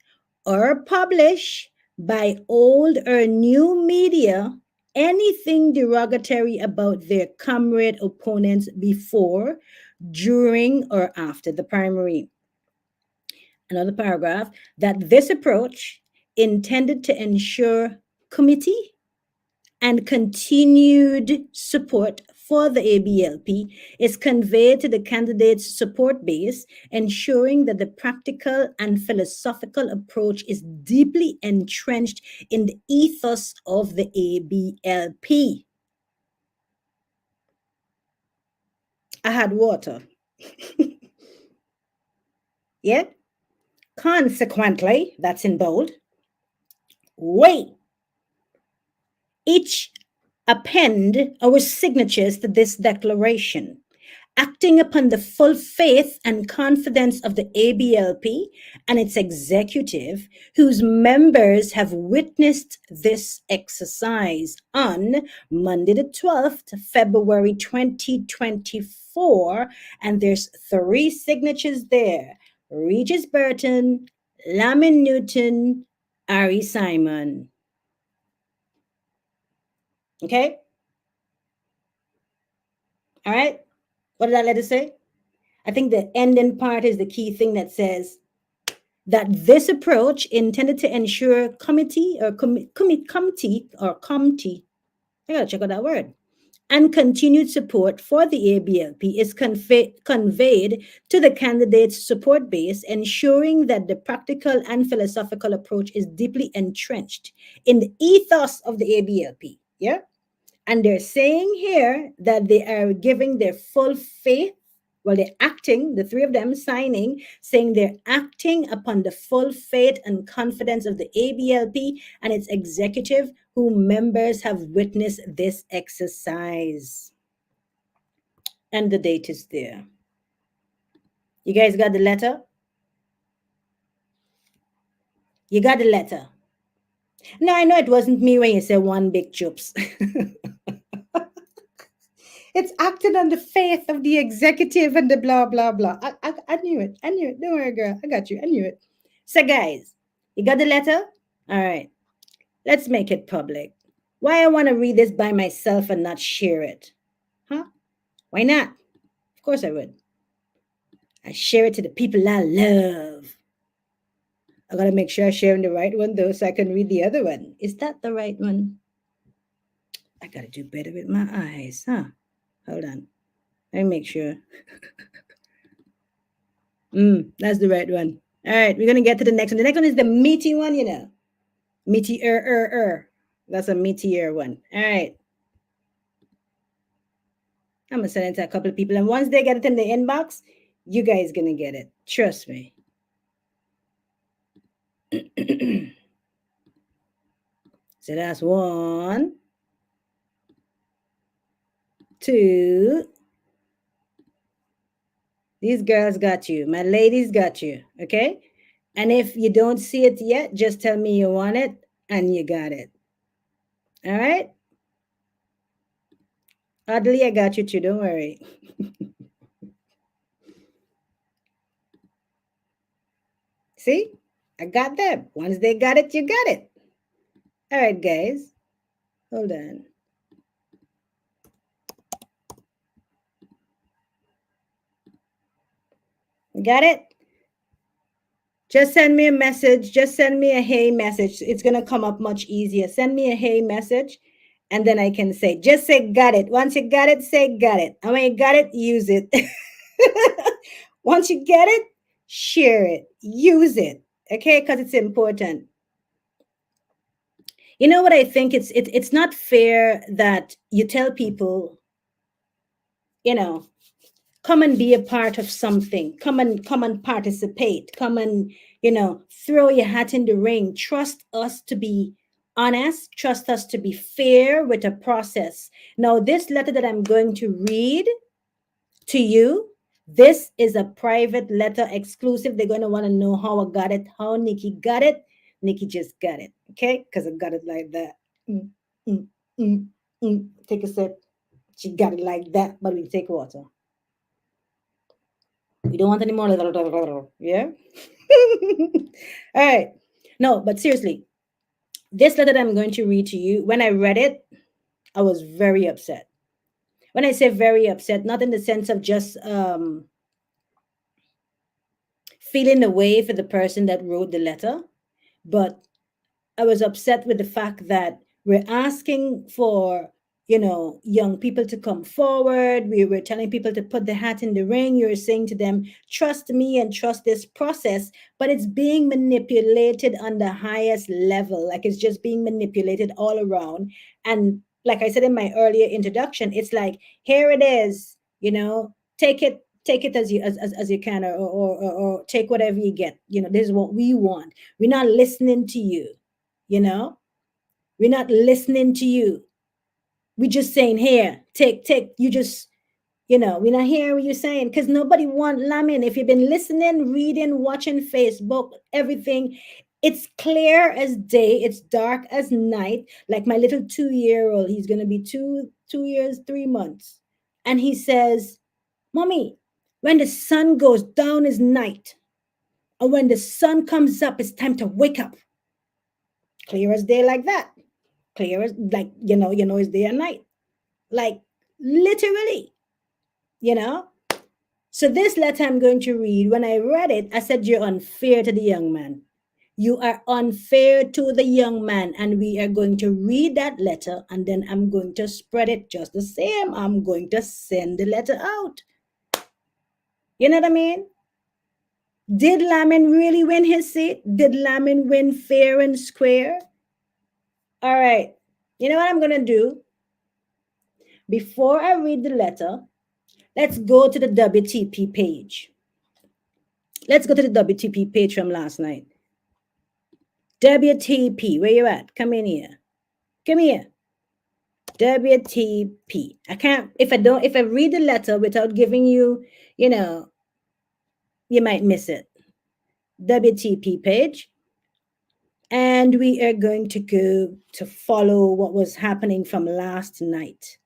or publish by old or new media anything derogatory about their comrade opponents before, during, or after the primary. Another paragraph, that this approach, intended to ensure committee and continued support for the ABLP, is conveyed to the candidate's support base, ensuring that the practical and philosophical approach is deeply entrenched in the ethos of the ABLP. I had water. Yeah? Consequently, that's in bold, we each append our signatures to this declaration, acting upon the full faith and confidence of the ABLP and its executive, whose members have witnessed this exercise on Monday, the 12th, February 2024. And there's 3 signatures there: Regis Burton, Lamin Newton, Ari Simon. Okay? All right? What did that letter say? I think the ending part is the key thing that says that this approach intended to ensure committee, I gotta check out that word, and continued support for the ABLP is conveyed to the candidate's support base, ensuring that the practical and philosophical approach is deeply entrenched in the ethos of the ABLP. Yeah? And they're saying here that they are giving their full faith. Well, they're acting, the 3 of them signing, saying they're acting upon the full faith and confidence of the ABLP and its executive, who members have witnessed this exercise. And the date is there. You guys got the letter? You got the letter? No, I know it wasn't me when you said one big chups. It's acted on the faith of the executive and the blah, blah, blah. I knew it. I knew it. Don't worry, girl. I got you. I knew it. So, guys, you got the letter? All right. Let's make it public. Why I want to read this by myself and not share it? Huh? Why not? Of course I would. I share it to the people I love. I got to make sure I'm sharing the right one, though, so I can read the other one. Is that the right one? I got to do better with my eyes, huh? Hold on. Let me make sure. That's the right one. All right, we're going to get to the next one. The next one is the meaty one, you know. Meteor. That's a meteor one. All right. I'm going to send it to a couple of people. And once they get it in the inbox, you guys going to get it. Trust me. So that's 1, 2. These girls got you. My ladies got you. Okay? And if you don't see it yet, just tell me you want it and you got it. All right? Audley, I got you too. Don't worry. See? I got them. Once they got it, you got it. All right, guys. Hold on. Got it? Just send me a message. Just send me a hey message. It's going to come up much easier. Send me a hey message, and then I can say, just say got it. Once you got it, say got it. And when you got it, use it. Once you get it, share it. Use it. Okay? Because it's important. You know what I think? It's not fair that you tell people, you know, come and be a part of something. Come and participate. Come and, you know, throw your hat in the ring. Trust us to be honest. Trust us to be fair with a process. Now, this letter that I'm going to read to you, this is a private letter exclusive. They're going to want to know how I got it, how Nikki got it. Nikki just got it, okay? Because I got it like that. Take a sip. She got it like that, but we take water. We don't want any more. Yeah? All right. No, but seriously, this letter that I'm going to read to you, when I read it, I was very upset. When I say very upset, not in the sense of just feeling the way for the person that wrote the letter, but I was upset with the fact that we're asking for, you know, young people to come forward. We were telling people to put the hat in the ring. You're saying to them, trust me and trust this process, but it's being manipulated on the highest level. Like it's just being manipulated all around. And like I said in my earlier introduction, it's like, here it is, you know, take it as you can, or take whatever you get. You know, this is what we want. We're not listening to you. You know, we're not listening to you. We're just saying, here, take, you just, We're not hearing what you're saying because nobody want Lamin. If you've been listening, reading, watching Facebook, everything, it's clear as day. It's dark as night. Like my little 2-year-old, he's gonna be 2 years, 3 months, and he says, "Mommy, when the sun goes down is night, and when the sun comes up, it's time to wake up." Clear as day, like that. Clear as like it's day and night, like literally, you know. So this letter I'm going to read, when I read it, I said, "You're unfair to the young man. You are unfair to the young man." And we are going to read that letter and then I'm going to spread it just the same. I'm going to send the letter out. You know what I mean? Did Lamin really win his seat? Did Lamin win fair and square? All right. You know what I'm going to do? Before I read the letter, let's go to the WTP page. Let's go to the WTP page from last night. WTP, where you at? Come in here. Come here. WTP. I can't, if I read the letter without giving you, you might miss it. WTP page. And we are going to go to follow what was happening from last night.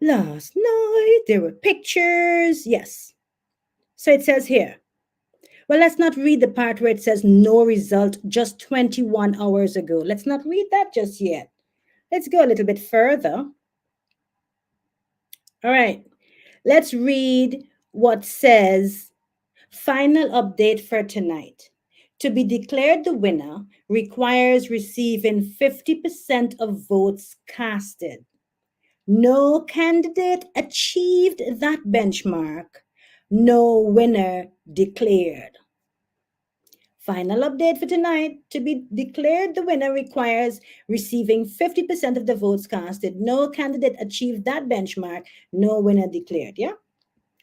Last night, there were pictures. Yes. So it says here. Well, let's not read the part where it says no result just 21 hours ago. Let's not read that just yet. Let's go a little bit further. All right. Let's read what says final update for tonight. To be declared the winner requires receiving 50% of votes casted. No candidate achieved that benchmark. No winner declared. Final update for tonight. To be declared the winner requires receiving 50% of the votes casted. No candidate achieved that benchmark. No winner declared. Yeah?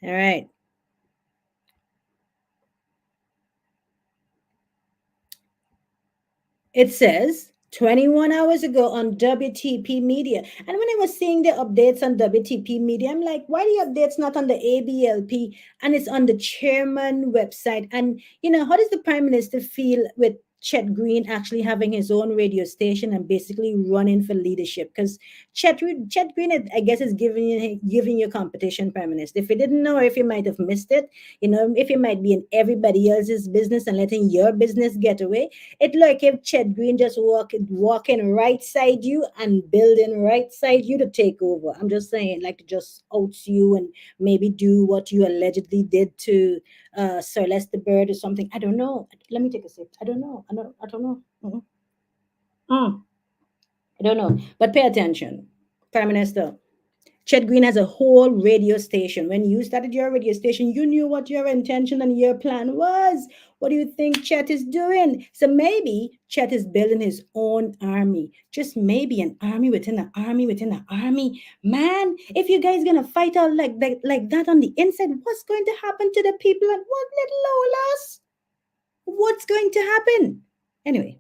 All right. It says 21 hours ago on WTP Media. And when I was seeing the updates on WTP Media, I'm like, why the updates not on the Ablp and it's on the chairman website? And, how does the prime minister feel with Chet Green actually having his own radio station and basically running for leadership? Because Chet Green, I guess, is giving you competition, prime minister. If you didn't know, or if you might have missed it, if you might be in everybody else's business and letting your business get away, it like if Chet Green just walking right side you and building right side you to take over. I'm just saying, like to just oats you and maybe do what you allegedly did to Celeste the Bird or something. I don't know. Let me take a sip. I don't know. I don't know. I don't know. But pay attention, Prime Minister. Chet Green has a whole radio station. When you started your radio station, you knew what your intention and your plan was. What do you think Chet is doing? So maybe Chet is building his own army. Just maybe an army within an army within an army. Man, if you guys gonna fight out like that on the inside, what's going to happen to the people at what little Lolas? What's going to happen? Anyway.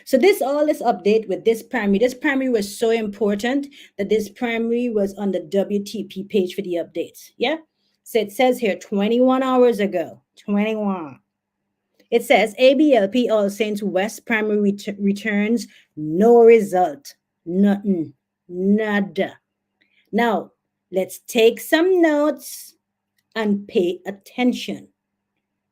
So this update with this primary was so important that this primary was on the WTP page for the updates. Yeah. So it says here 21 hours ago, 21. It says ABLP All Saints West primary returns no result. Nothing. Nada. Now, let's take some notes and pay attention.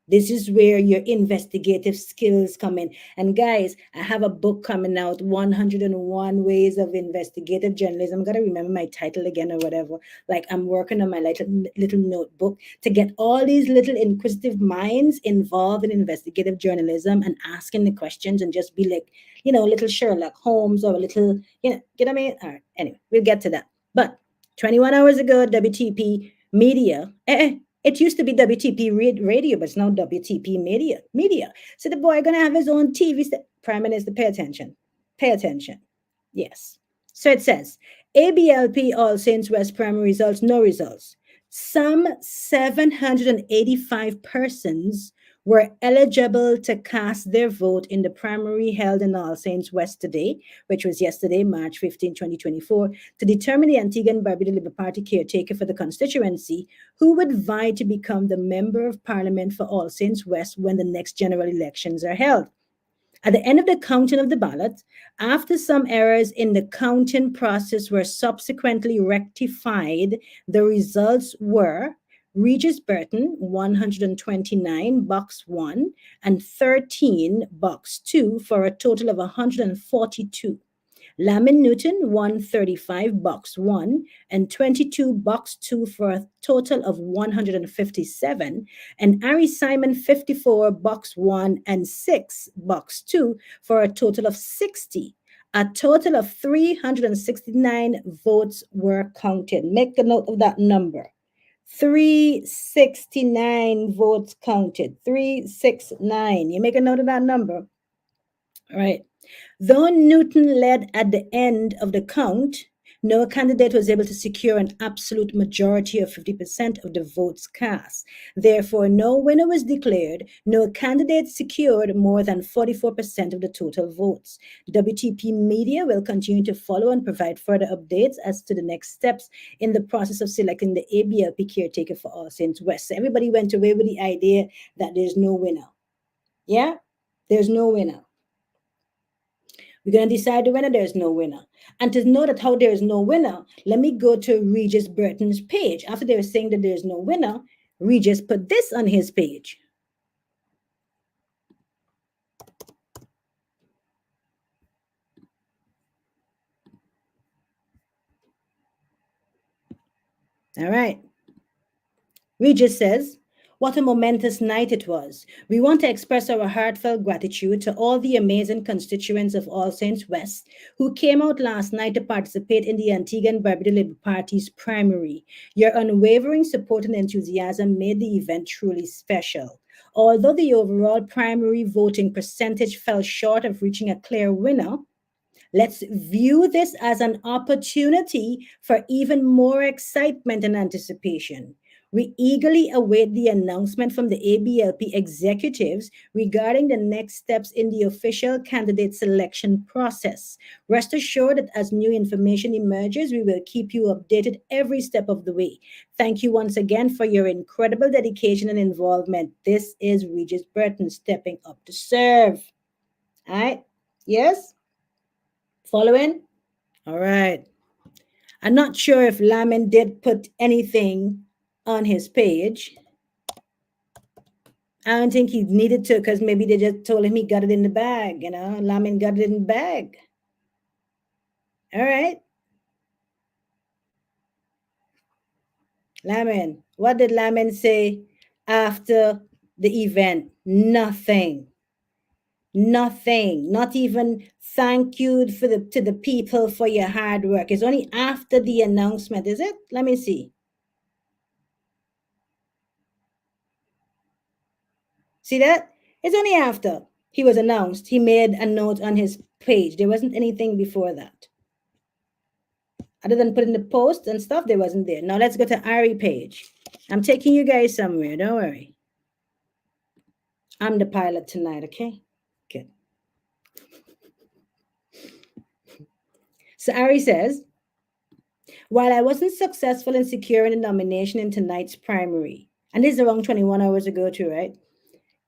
This is where your investigative skills come in. And guys, I have a book coming out, 101 Ways of Investigative Journalism. I'm going to remember my title again or whatever. Like I'm working on my little notebook to get all these little inquisitive minds involved in investigative journalism and asking the questions and just be like, little Sherlock Holmes or a little, get what I mean? All right, anyway, we'll get to that. But 21 hours ago, WTP Media, it used to be WTP Radio, but it's now WTP Media. So the boy gonna have his own TV. Prime Minister, pay attention. Pay attention. Yes. So it says, ABLP All Saints West primary results, no results. Some 785 persons were eligible to cast their vote in the primary held in All Saints West today, which was yesterday, March 15, 2024, to determine the Antigua and Barbuda Labour Party caretaker for the constituency who would vie to become the Member of Parliament for All Saints West when the next general elections are held. At the end of the counting of the ballot, after some errors in the counting process were subsequently rectified, the results were Regis Burton, 129, box 1, and 13, box 2, for a total of 142. Lamin Newton, 135, box 1, and 22, box 2, for a total of 157. And Ari Simon, 54, box 1, and 6, box 2, for a total of 60. A total of 369 votes were counted. Make a note of that number. 369 votes counted. 369. You make a note of that number. All right. Though Newton led at the end of the count, no candidate was able to secure an absolute majority of 50% of the votes cast. Therefore, no winner was declared. No candidate secured more than 44% of the total votes. The WTP media will continue to follow and provide further updates as to the next steps in the process of selecting the ABLP caretaker for All Saints West. So everybody went away with the idea that there's no winner. Yeah? There's no winner. We're going to decide the winner. There's no winner. And to know that how there is no winner, let me go to Regis Burton's page. After they were saying that there's no winner, Regis put this on his page. All right. Regis says, what a momentous night it was. We want to express our heartfelt gratitude to all the amazing constituents of All Saints West who came out last night to participate in the Antigua and Barbuda Labour Party's primary. Your unwavering support and enthusiasm made the event truly special. Although the overall primary voting percentage fell short of reaching a clear winner, let's view this as an opportunity for even more excitement and anticipation. We eagerly await the announcement from the ABLP executives regarding the next steps in the official candidate selection process. Rest assured that as new information emerges, we will keep you updated every step of the way. Thank you once again for your incredible dedication and involvement. This is Regis Burton stepping up to serve. All right? Yes? Following? All right. I'm not sure if Lamin did put anything on his page. I don't think he needed to, because maybe they just told him he got it in the bag, Lamin got it in the bag. All right. Lamin, what did Lamin say after the event? Nothing. Nothing. Not even thank you to the people for your hard work. It's only after the announcement, is it? Let me see. See that? It's only after he was announced, he made a note on his page. There wasn't anything before that. Other than putting the post and stuff, there wasn't there. Now let's go to Ari page. I'm taking you guys somewhere. Don't worry. I'm the pilot tonight, okay? Good. So Ari says, while I wasn't successful in securing a nomination in tonight's primary, and this is around 21 hours ago too, right?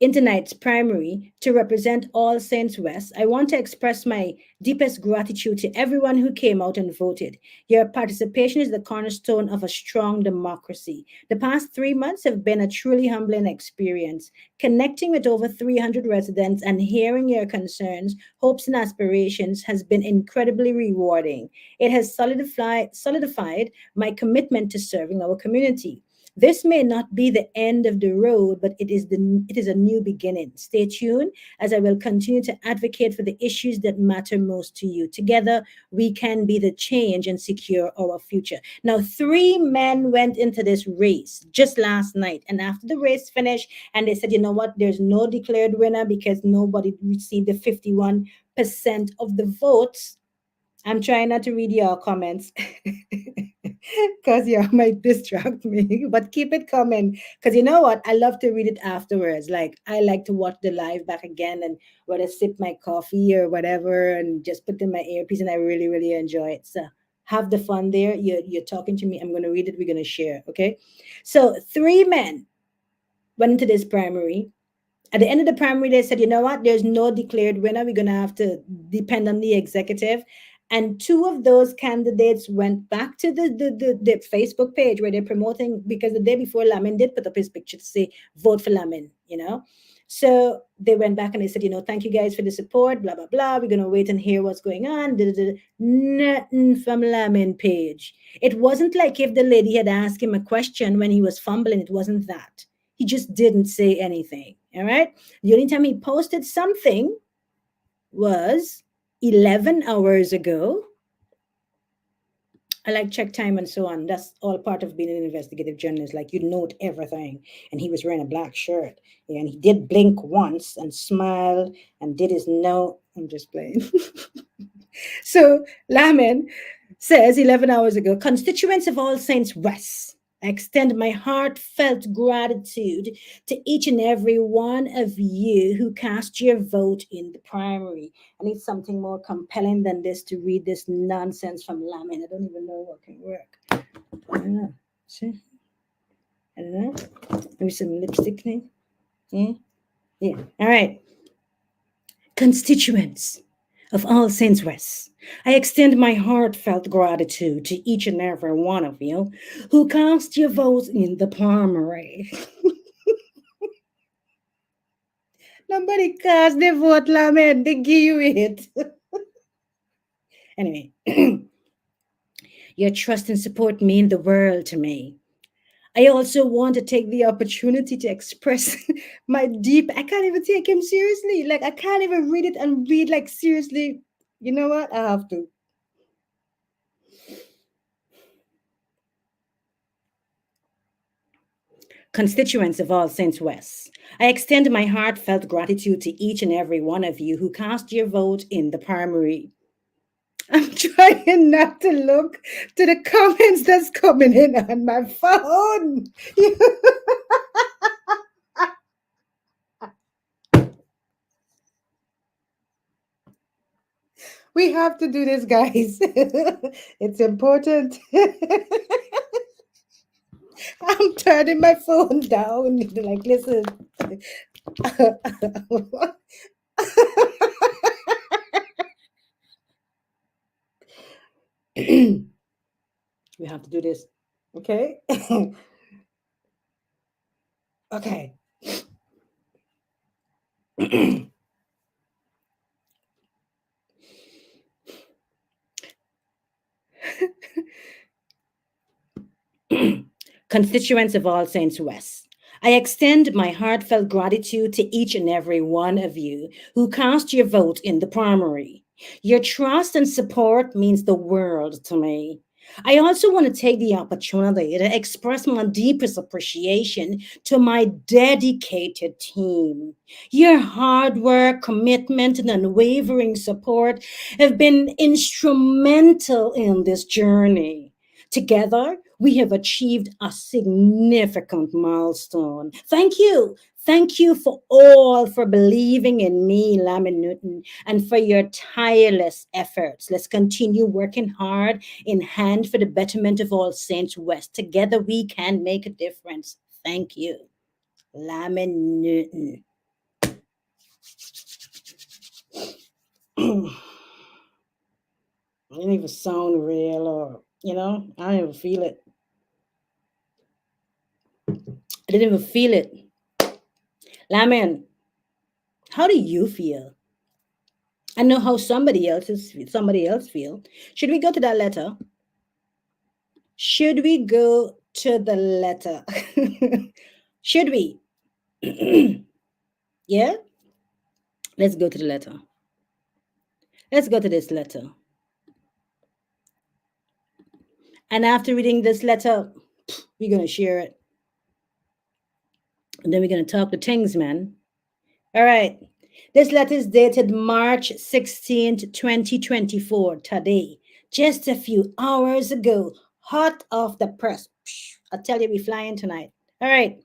In tonight's primary to represent All Saints West, I want to express my deepest gratitude to everyone who came out and voted. Your participation is the cornerstone of a strong democracy. The past 3 months have been a truly humbling experience. Connecting with over 300 residents and hearing your concerns, hopes, and aspirations has been incredibly rewarding. It has solidified my commitment to serving our community. This may not be the end of the road, but it is a new beginning. Stay tuned as I will continue to advocate for the issues that matter most to you. Together, we can be the change and secure our future. Now, 3 men went into this race just last night. And after the race finished, and they said, you know what, there's no declared winner because nobody received the 51% of the votes. I'm trying not to read your comments. because you might distract me. But keep it coming, because you know what? I love to read it afterwards. Like I like to watch the live back again, and whether sip my coffee or whatever, and just put in my earpiece, and I really really enjoy it. So have the fun there. You're talking to me. I'm gonna read it. We're gonna share. Okay. So three men went into this primary. At the end of the primary, they said, you know what? There's no declared winner. We're going to have to depend on the executive. And two of those candidates went back to the Facebook page where they're promoting, because the day before Lamin did put up his picture to say, vote for Lamin, you know? So they went back and they said, thank you guys for the support, blah, blah, blah. We're going to wait and hear what's going on. Da, da, da. Nothing from Lamin page. It wasn't like if the lady had asked him a question when he was fumbling. It wasn't that. He just didn't say anything. All right. The only time he posted something was 11 hours ago. I like check time and so on. That's all part of being an investigative journalist. Like you note everything. And he was wearing a black shirt. And he did blink once and smiled and did his no. I'm just playing. So Lamin says 11 hours ago, constituents of All Saints West, I extend my heartfelt gratitude to each and every one of you who cast your vote in the primary. I need something more compelling than this to read this nonsense from Lamin. I don't even know what can work. I don't know. See? I don't know. Maybe some lipstick thing. Yeah. Yeah. All right. Constituents of All Saints West, I extend my heartfelt gratitude to each and every one of you who cast your votes in the primary. Nobody cast their vote, Lamin. They give you it. Anyway, your trust and support mean the world to me. I also want to take the opportunity to express my deep. I can't even take him seriously. Like, I can't even read it and read, like, seriously. You know what? I have to. Constituents of All Saints West, I extend my heartfelt gratitude to each and every one of you who cast your vote in the primary. I'm trying not to look to the comments that's coming in on my phone. We have to do this, guys. It's important. I'm turning my phone down. Like, listen. We have to do this. Okay? Okay. Constituents of All Saints West, I extend my heartfelt gratitude to each and every one of you who cast your vote in the primary. Your trust and support means the world to me. I also want to take the opportunity to express my deepest appreciation to my dedicated team. Your hard work, commitment, and unwavering support have been instrumental in this journey. Together, we have achieved a significant milestone. Thank you. Thank you for all for believing in me, Lamin Newton, and for your tireless efforts. Let's continue working hard in hand for the betterment of All Saints West. Together we can make a difference. Thank you, Lamin Newton. It didn't even sound real, or I don't even feel it. I didn't even feel it. Lamin, how do you feel? I know how somebody else feel. Should we go to that letter? Should we go to the letter? Should we? Yeah? Let's go to the letter. Let's go to this letter. And after reading this letter, we're going to share it. And then we're going to talk to things, man. All right. This letter is dated March 16th, 2024, today, just a few hours ago. hot off the press. Psh, I tell you, we flying tonight. All right.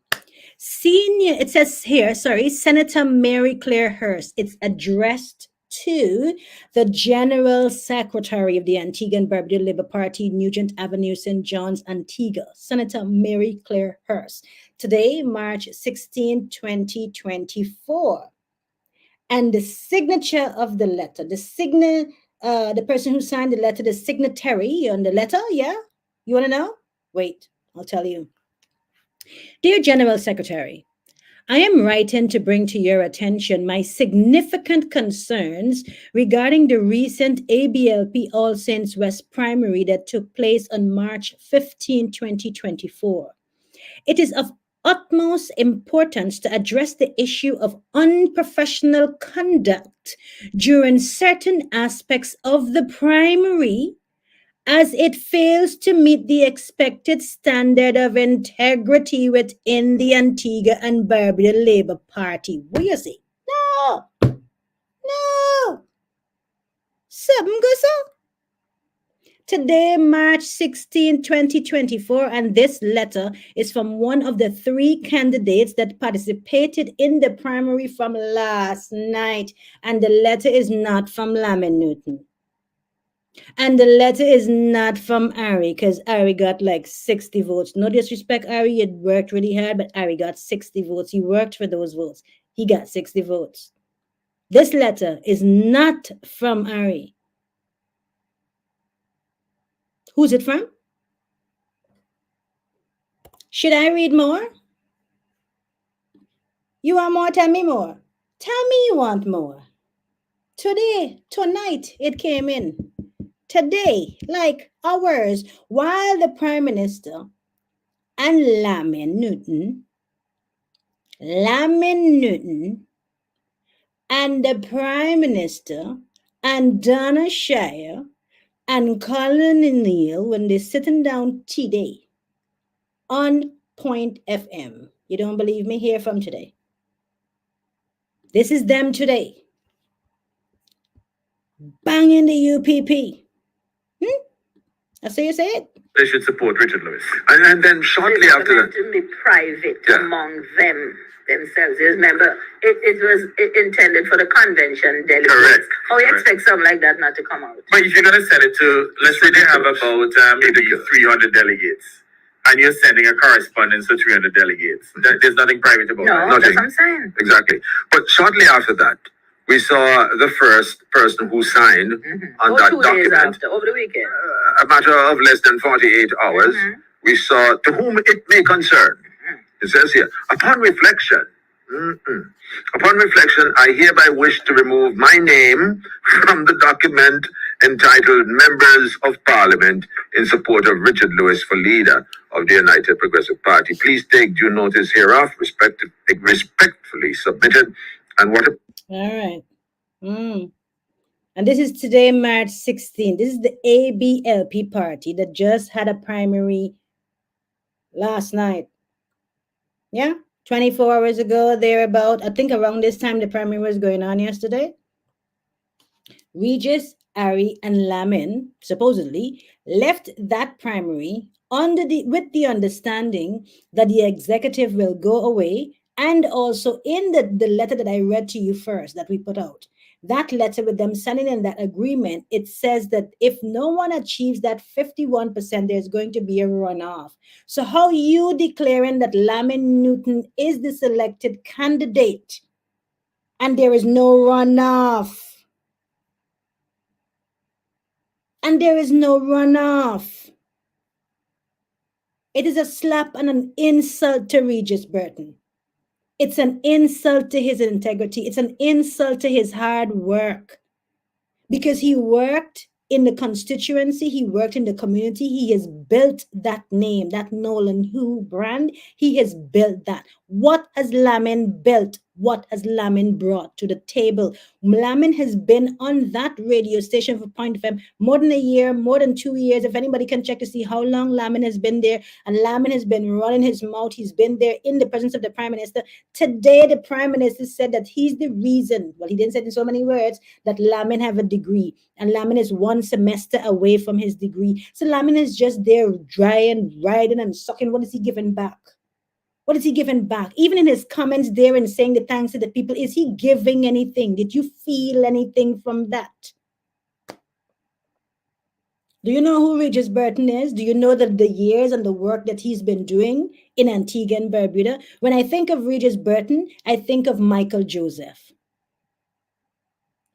Senior, it says here, sorry, Senator Mary Claire Hurst. It's addressed to the General Secretary of the Antigua and Barbuda Labour Party, Nugent Avenue, St. John's, Antigua, Senator Mary Claire Hurst. Today, March 16, 2024. And the signature of the letter, the person who signed the letter, the signatory on the letter, yeah? You want to know? Wait, I'll tell you. Dear General Secretary, I am writing to bring to your attention my significant concerns regarding the recent ABLP All Saints West primary that took place on March 15, 2024. It is of utmost importance to address the issue of unprofessional conduct during certain aspects of the primary, as it fails to meet the expected standard of integrity within the Antigua and Barbuda Labour Party. What you say? No. Something goes on. Today, March 16, 2024, and this letter is from one of the 3 candidates that participated in the primary from last night. And the letter is not from Lamin Newton. And the letter is not from Ari, because Ari got like 60 votes. No disrespect, Ari, you worked really hard, but Ari got 60 votes. He worked for those votes. He got 60 votes. This letter is not from Ari. Who's it from? Should I read more? You want more? Tell me more. Tell me you want more. Tonight, it came in. Today, like hours, while the Prime Minister and Lamin Newton, and the Prime Minister and Donna Shire and Colin Neal, when they're sitting down today on Point FM. You don't believe me? Hear from today. This is them today. Banging the UPP. I see you say it. They should support Richard Lewis. And then shortly after that. To be private among themselves. You remember, it was intended for the convention delegates. Correct. How you expect something like that not to come out? But if you're going to send it to, let's say they have about maybe 300 delegates, and you're sending a correspondence to 300 delegates, there's nothing private about No, that. that's what I'm saying. Exactly. But shortly after that, we saw the first person who signed on that 2 days document. after, over the weekend. A matter of less than 48 hours. We saw, to whom it may concern. It says here, upon reflection, I hereby wish to remove my name from the document entitled Members of Parliament in support of Richard Lewis for leader of the United Progressive Party. Please take due notice hereof, respectfully submitted, and what... All right. And this is today, March 16. This is the ABLP party that just had a primary last night. Yeah, 24 hours ago, thereabout. I think around this time the primary was going on yesterday. Regis, Ari, and Lamin supposedly left that primary with the understanding that the executive will go away. And also in the letter that I read to you first that we put out, that letter with them signing in that agreement, it says that if no one achieves that 51%, there's going to be a runoff. So how you declaring that Lamin Newton is the selected candidate and there is no runoff? And there is no runoff. It is a slap and an insult to Regis Burton. It's an insult to his integrity. It's an insult to his hard work. Because he worked in the constituency, he worked in the community, he has built that name, that Nolan Who brand, he has built that. What has Lamin built what has Lamin brought to the table? Lamin has been on that radio station for Point FM more than a year, more than 2 years. If anybody can check to see how long Lamin has been there, and Lamin has been running his mouth. He's been there in the presence of the Prime Minister. Today, the Prime Minister said that he's the reason, well, he didn't say it in so many words, that Lamin have a degree. And Lamin is 1 semester away from his degree. So Lamin is just there drying, riding, and sucking. What is he giving back? What is he giving back? Even in his comments there and saying the thanks to the people, is he giving anything? Did you feel anything from that? Do you know who Regis Burton is? Do you know that the years and the work that he's been doing in Antigua and Barbuda? When I think of Regis Burton, I think of Michael Joseph.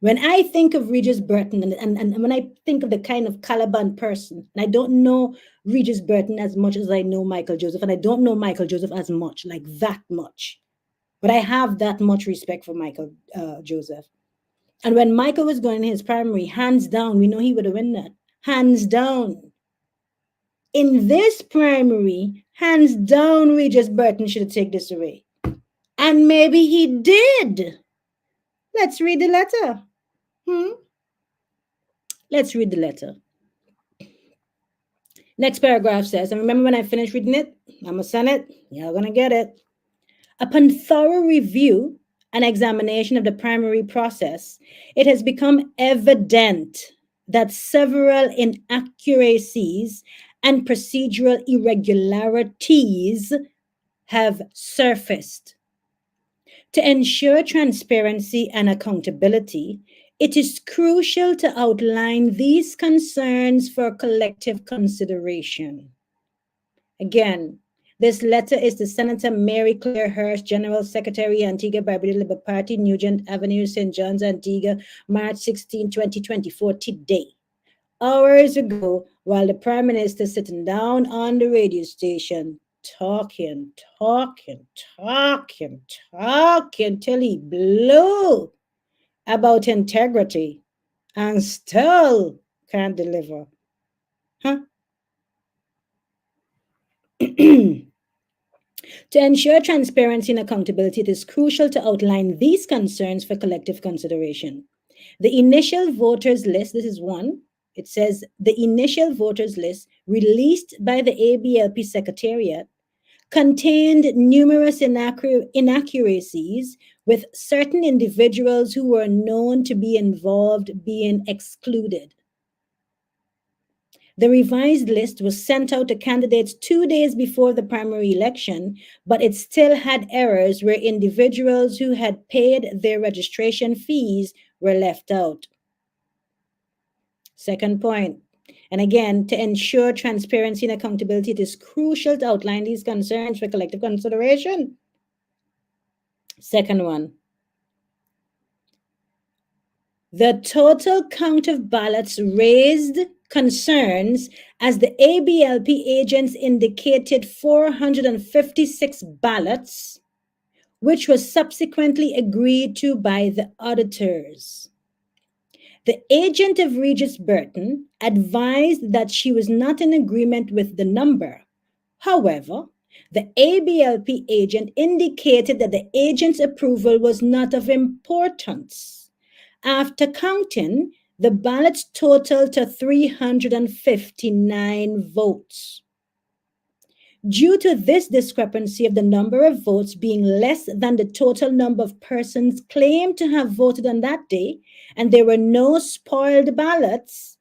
When I think of Regis Burton and when I think of the kind of Caliban person, and I don't know Regis Burton as much as I know Michael Joseph, and I don't know Michael Joseph as much, like that much, but I have that much respect for Michael Joseph. And when Michael was going in his primary, hands down, we know he would have won that. Hands down. In this primary, hands down, Regis Burton should have taken this away. And maybe he did. Let's read the letter. Let's read the letter. Next paragraph says, and remember when I finish reading it, I'm going to send it. Y'all going to get it. Upon thorough review and examination of the primary process, it has become evident that several inaccuracies and procedural irregularities have surfaced. To ensure transparency and accountability, it is crucial to outline these concerns for collective consideration. Again, this letter is to Senator Mary Claire Hirsch, General Secretary, Antigua Barbuda Labour Party, Nugent Avenue, St. John's, Antigua, March 16, 2024, today. Hours ago, while the Prime Minister sitting down on the radio station, talking till he blew about integrity and still can't deliver. To ensure transparency and accountability, it is crucial to outline these concerns for collective consideration. The initial voters list, this is one, it says the initial voters list released by the ABLP Secretariat contained numerous inaccuracies, with certain individuals who were known to be involved being excluded. The revised list was sent out to candidates 2 days before the primary election, but it still had errors where individuals who had paid their registration fees were left out. Second point, and again, to ensure transparency and accountability, it is crucial to outline these concerns for collective consideration. Second one, the total count of ballots raised concerns as the ABLP agents indicated 456 ballots, which was subsequently agreed to by the auditors. The agent of Regis Burton advised that she was not in agreement with the number. However, the ABLP agent indicated that the agent's approval was not of importance. After counting, the ballots totaled to 359 votes. Due to this discrepancy of the number of votes being less than the total number of persons claimed to have voted on that day, and there were no spoiled ballots,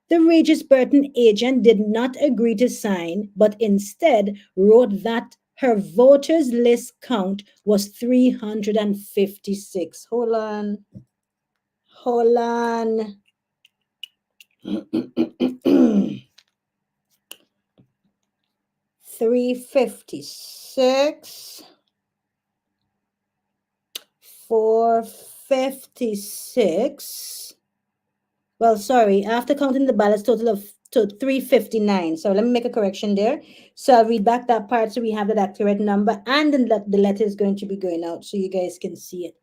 the Regis Burton agent did not agree to sign, but instead wrote that her voters list count was 356. Hold on. 356, 456. Well, sorry, after counting the ballots, total of 359. So let me make a correction there. So I'll read back that part so we have that accurate number, and then the letter is going to be going out so you guys can see it.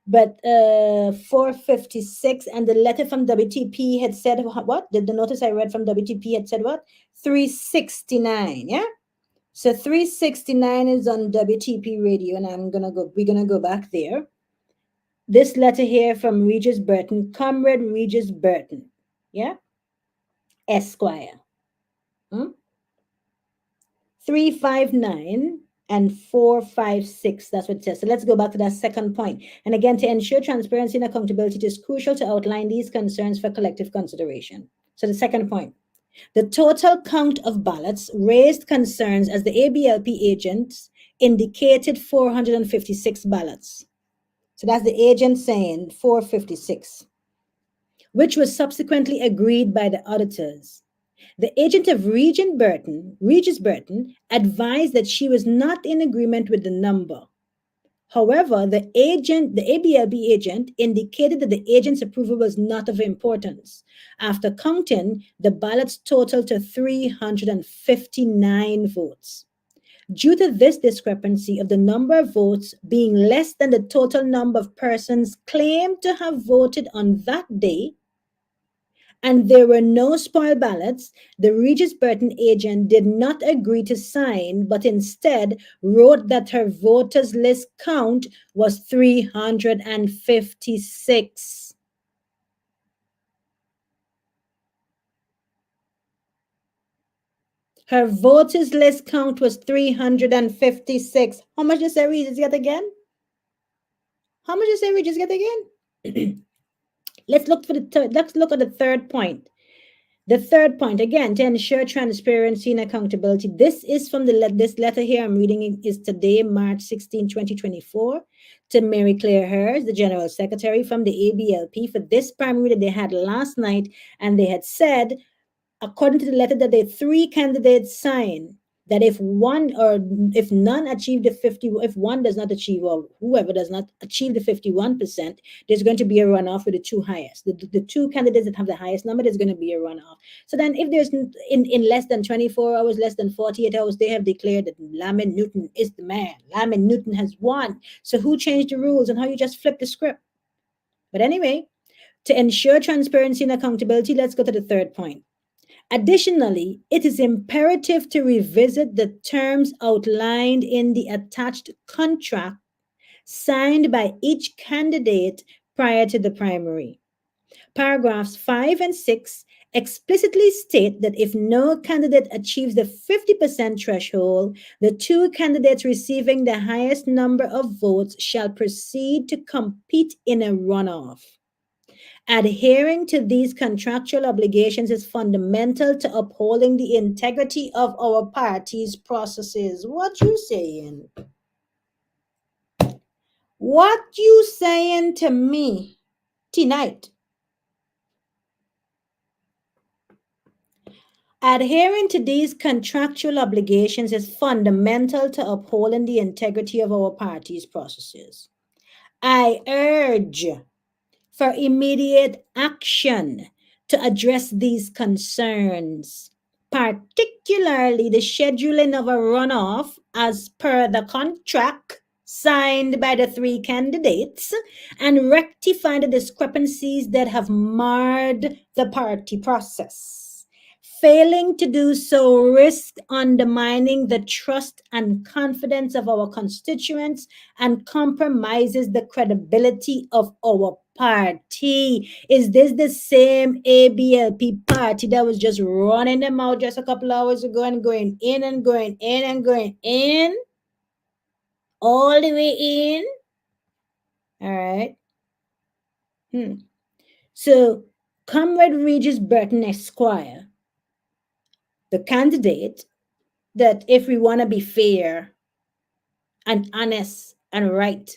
But 456, and the letter from WTP had said what? The notice I read from WTP had said what? 369, yeah? So 369 is on WTP radio, and we're gonna go back there. This letter here from Regis Burton, Comrade Regis Burton. Yeah? Esquire. Hmm? 359 and 456. That's what it says. So let's go back to that second point. And again, to ensure transparency and accountability, it is crucial to outline these concerns for collective consideration. So the second point. The total count of ballots raised concerns as the ABLP agents indicated 456 ballots. So that's the agent saying 456, which was subsequently agreed by the auditors. The agent of Regis Burton, advised that she was not in agreement with the number. However, the ABLB agent indicated that the agent's approval was not of importance. After counting, the ballots totaled to 359 votes. Due to this discrepancy of the number of votes being less than the total number of persons claimed to have voted on that day, and there were no spoiled ballots, the Regis Burton agent did not agree to sign, but instead wrote that her voters list count was 356. Her voters list count was 356. How much does Regis get again? How much does Regis get again? Let's look at the third point. The third point, again, to ensure transparency and accountability. This is from this letter here I'm reading is today, March 16, 2024, to Mary Claire Hers, the General Secretary from the ABLP, for this primary that they had last night. And they had said, according to the letter, that the three candidates signed, that if none achieve the 50, if one does not achieve, or whoever does not achieve the 51%, there's going to be a runoff with the two highest. The two candidates that have the highest number, there's going to be a runoff. So then if there's in less than 24 hours, less than 48 hours, they have declared that Lamin Newton is the man. Lamin Newton has won. So who changed the rules and how you just flip the script? But anyway, to ensure transparency and accountability, let's go to the third point. Additionally, it is imperative to revisit the terms outlined in the attached contract signed by each candidate prior to the primary. Paragraphs 5 and 6 explicitly state that if no candidate achieves the 50% threshold, the two candidates receiving the highest number of votes shall proceed to compete in a runoff. Adhering to these contractual obligations is fundamental to upholding the integrity of our party's processes. What you saying? What you saying to me tonight? Adhering to these contractual obligations is fundamental to upholding the integrity of our party's processes. I urge for immediate action to address these concerns, particularly the scheduling of a runoff as per the contract signed by the three candidates, and rectify the discrepancies that have marred the party process. Failing to do so risks undermining the trust and confidence of our constituents and compromises the credibility of our party. Is this the same ABLP party that was just running them out just a couple hours ago and going in and going in and going in? All the way in? All right. So, Comrade Regis Burton Esquire, the candidate that, if we want to be fair and honest and right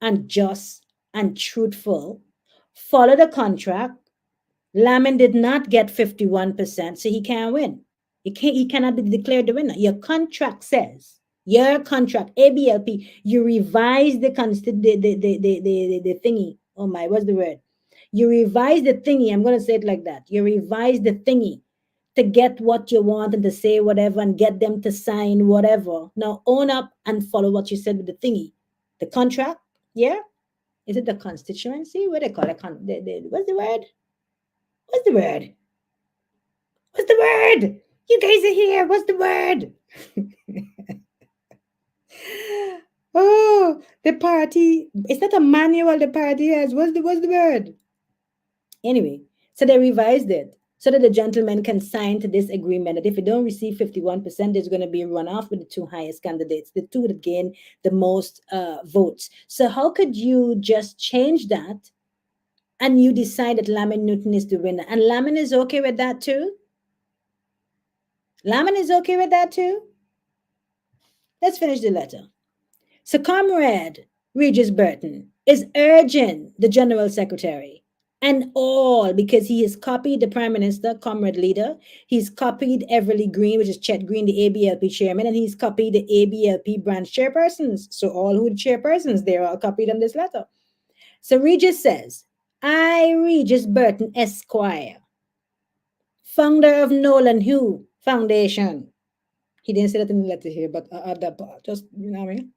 and just and truthful, follow the contract. Lamin did not get 51%, so he can't win. He cannot be declared the winner. Your contract says, your contract, ABLP, you revise the thingy. Oh my, what's the word? You revise the thingy. I'm going to say it like that. You revise the thingy to get what you want and to say whatever and get them to sign whatever. Now own up and follow what you said with the thingy. The contract, yeah? Is it the constituency? What do they call it? What's the word? What's the word? What's the word? You guys are here. What's the word? Oh, the party. It's not a manual the party has. What's the word? Anyway, so they revised it so that the gentlemen can sign to this agreement that if you don't receive 51%, there's going to be a runoff with the two highest candidates, the two that gain the most votes. So how could you just change that and you decide that Lamin Newton is the winner? And Lamin is okay with that too? Lamin is okay with that too? Let's finish the letter. So, Comrade Regis Burton is urging the General Secretary and all, because he has copied the Prime Minister, Comrade Leader, he's copied Everly Green, which is Chet Green, the ABLP chairman, and he's copied the ABLP branch chairpersons. So, all who are chairpersons, they're all copied on this letter. So, Regis says, I, Regis Burton, Esquire, founder of Nolan Hugh Foundation. He didn't say that in the letter here, but that part, just, you know what I mean?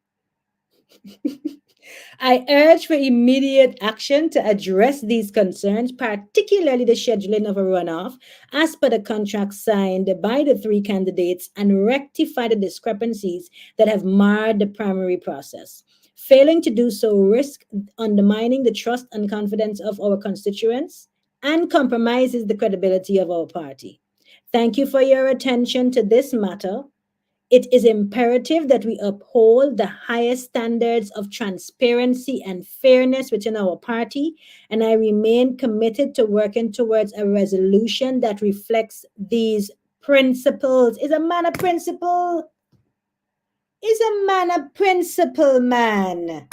I urge for immediate action to address these concerns, particularly the scheduling of a runoff as per the contract signed by the three candidates, and rectify the discrepancies that have marred the primary process. Failing to do so risks undermining the trust and confidence of our constituents and compromises the credibility of our party. Thank you for your attention to this matter. It is imperative that we uphold the highest standards of transparency and fairness within our party, and I remain committed to working towards a resolution that reflects these principles. Is a man a principle? Is a man a principle man?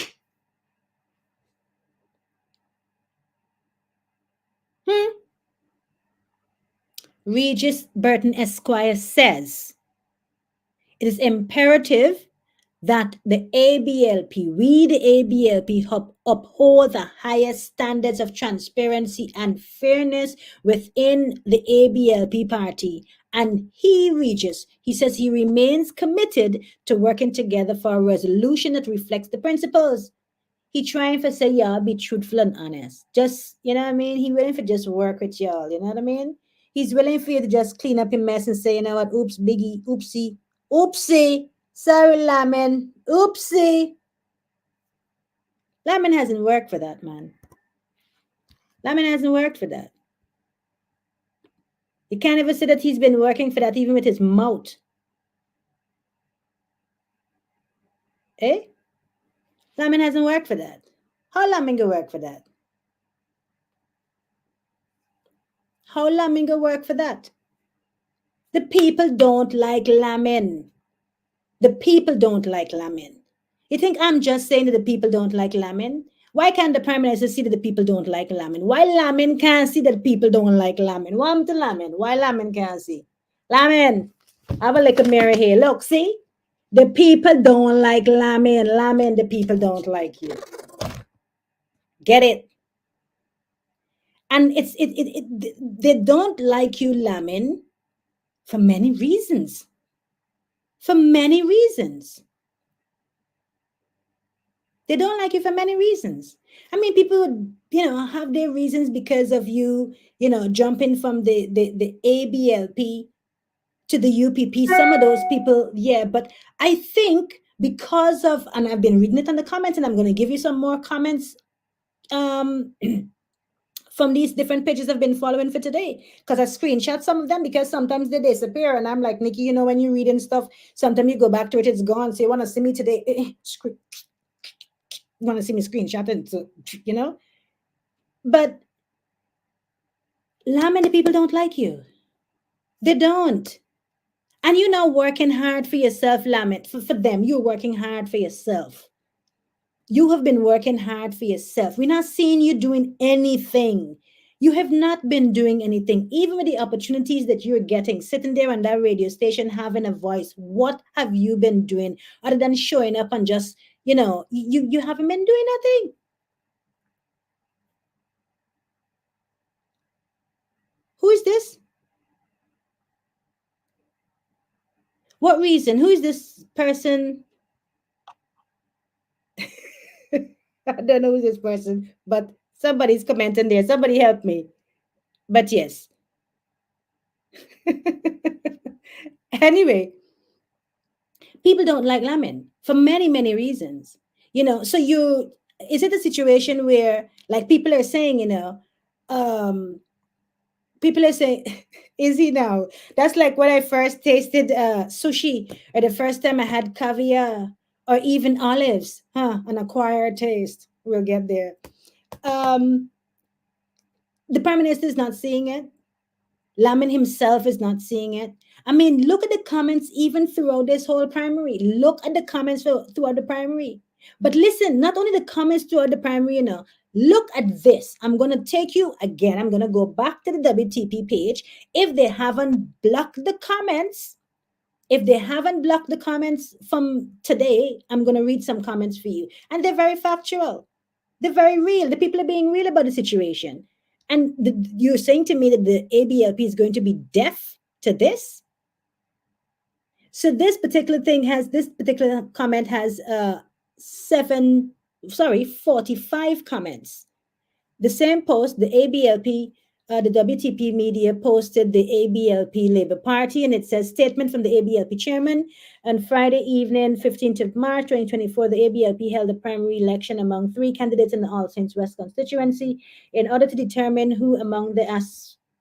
Hmm? Regis Burton Esquire says it is imperative that the ABLP, we the ABLP, uphold the highest standards of transparency and fairness within the ABLP party. And he, Regis, he says he remains committed to working together for a resolution that reflects the principles. He trying to say, y'all be truthful and honest. Just, you know what I mean? He willing to just work with y'all, you know what I mean? He's willing for you to just clean up your mess and say, you know what, oops, biggie, oopsie, oopsie, sorry, Lamin, oopsie. Lamin hasn't worked for that, man. Lamin hasn't worked for that. You can't even say that he's been working for that even with his mouth. Eh? Lamin hasn't worked for that. How Lamin go work for that? How Lamin go work for that? The people don't like Lamin. The people don't like Lamin. You think I'm just saying that the people don't like Lamin? Why can't the Prime Minister see that the people don't like Lamin? Why Lamin can't see that people don't like Lamin? Why am to Lamin? Why Lamin can't see? Lamin, have a look at mirror here. Look, see? The people don't like Lamin. Lamin, the people don't like you. Get it? And they don't like you, Lamin, for many reasons. For many reasons. They don't like you for many reasons. I mean, people would, have their reasons because of you, jumping from the ABLP to the UPP. Some of those people, yeah, but I think because of, and I've been reading it on the comments, and I'm going to give you some more comments from these different pages I've been following for today, because I screenshot some of them because sometimes they disappear, and I'm like, Nikki, when you read and stuff, sometimes you go back to it, it's gone. So you want to see me today? You want to see me screenshot it, so, But Lamin, the people don't like you. They don't. And you're now working hard for yourself, Lamin. For them, you're working hard for yourself. You have been working hard for yourself. We're not seeing you doing anything. You have not been doing anything, even with the opportunities that you're getting, sitting there on that radio station, having a voice. What have you been doing other than showing up and just, you haven't been doing nothing. Who is this? What reason? Who is this person? I don't know who's this person, but somebody's commenting there. Somebody help me. But yes. Anyway, People don't like Lamin for many, many reasons. So is it a situation where, like, people are saying, um, people are saying, is he now? That's like when I first tasted sushi, or the first time I had caviar, or even olives, an acquired taste. We'll get there. Um, the prime minister is not seeing it. Lamin himself is not seeing it. I mean, look at the comments even throughout this whole primary. Look at the comments throughout the primary. But listen, not only the comments throughout the primary, look at this. I'm going to take you again. I'm going to go back to the WTP page. If they haven't blocked the comments, from today, I'm going to read some comments for you. And they're very factual. They're very real. The people are being real about the situation. And you're saying to me that the ABLP is going to be deaf to this? So this particular comment has 45 comments. The same post, the ABLP, the WTP media posted the ABLP Labour Party, and it says, statement from the ABLP chairman. On Friday evening, 15th of March 2024, the ABLP held a primary election among 3 candidates in the All Saints West constituency in order to determine who among the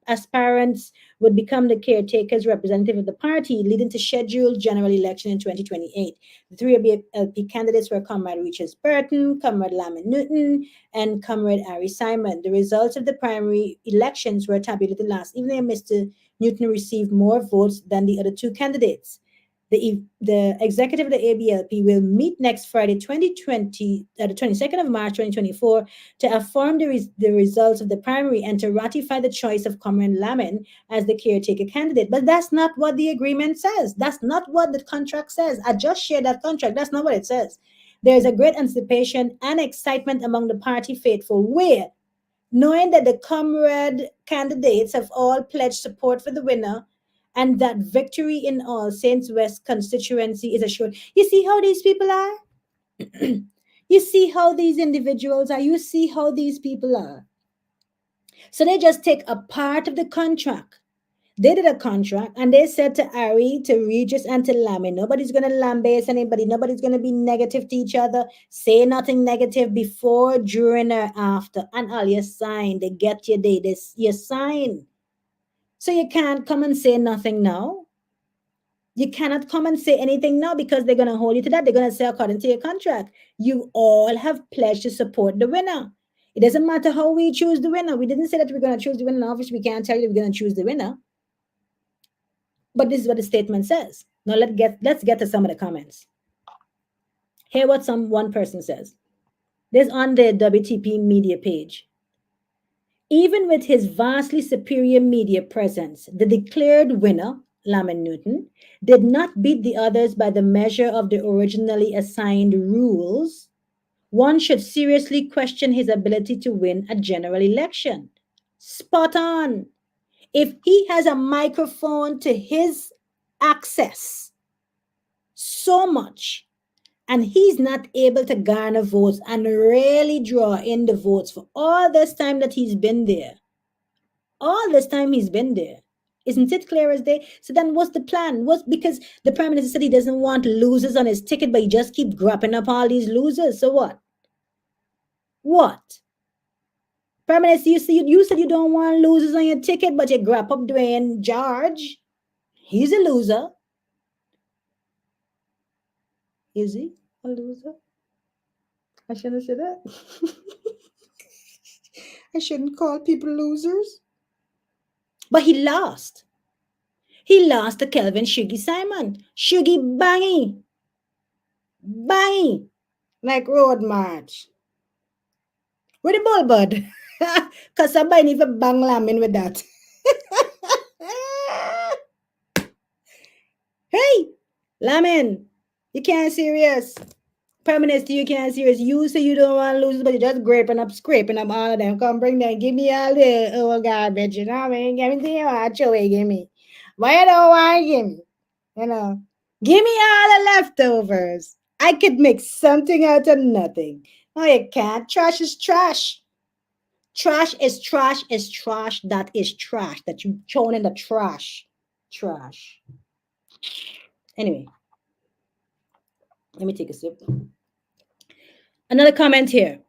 aspirants would become the caretaker's representative of the party, leading to scheduled general election in 2028. The 3 ABLP candidates were Comrade Richards Burton, Comrade Lamin Newton, and Comrade Ari Simon. The results of the primary elections were tabulated last evening, and Mr. Newton received more votes than the other 2 candidates. The executive of the ABLP will meet next Friday, the 22nd of March, 2024, to affirm the results of the primary and to ratify the choice of Comrade Lamin as the caretaker candidate. But that's not what the agreement says. That's not what the contract says. I just shared that contract. That's not what it says. There is a great anticipation and excitement among the party faithful, where, knowing that the comrade candidates have all pledged support for the winner and that victory in All Saints West constituency is assured. You see how these people are? You see how these individuals are? You see how these people are? So they just take a part of the contract. They did a contract and they said to Ari, to Regis, and to Lamin, nobody's going to lambaste anybody. Nobody's going to be negative to each other. Say nothing negative before, during, or after. And all you sign. They get your day. You sign. So you can't come and say nothing now. You cannot come and say anything now, because they're going to hold you to that. They're going to say, according to your contract, you all have pledged to support the winner. It doesn't matter how we choose the winner. We didn't say that we're going to choose the winner. Obviously, we can't tell you we're going to choose the winner. But this is what the statement says. Now let's get to some of the comments. Hear what one person says. This on the WTP media page. Even with his vastly superior media presence, the declared winner, Lamin Newton, did not beat the others by the measure of the originally assigned rules. One should seriously question his ability to win a general election. Spot on. If he has a microphone to his access so much, and he's not able to garner votes and really draw in the votes for all this time that he's been there, isn't it clear as day? So then what's the plan? Because the prime minister said he doesn't want losers on his ticket, but he just keeps grabbing up all these losers. So what? Prime Minister, you said you don't want losers on your ticket, but you grab up Dwayne George. He's a loser. Is he a loser? I shouldn't say that. I shouldn't call people losers. But he lost. He lost to Kelvin Shuggy Simon. Shuggy bangy. Bangy. Like Road March. With the bull bud. Because somebody even bang Lamin with that. Hey, Lamin, you can't serious. Prime Minister, you can't serious. You say you don't want to lose, but you're just scraping up all of them. Come bring them. Give me all the garbage. You know what I mean? Give me the actual way. Give me. Why you don't want to give me? Give me all the leftovers. I could make something out of nothing. No, you can't. Trash is trash. Trash is trash is trash. That is trash. That you thrown in the trash. Trash. Anyway. Let me take a sip. Another comment here.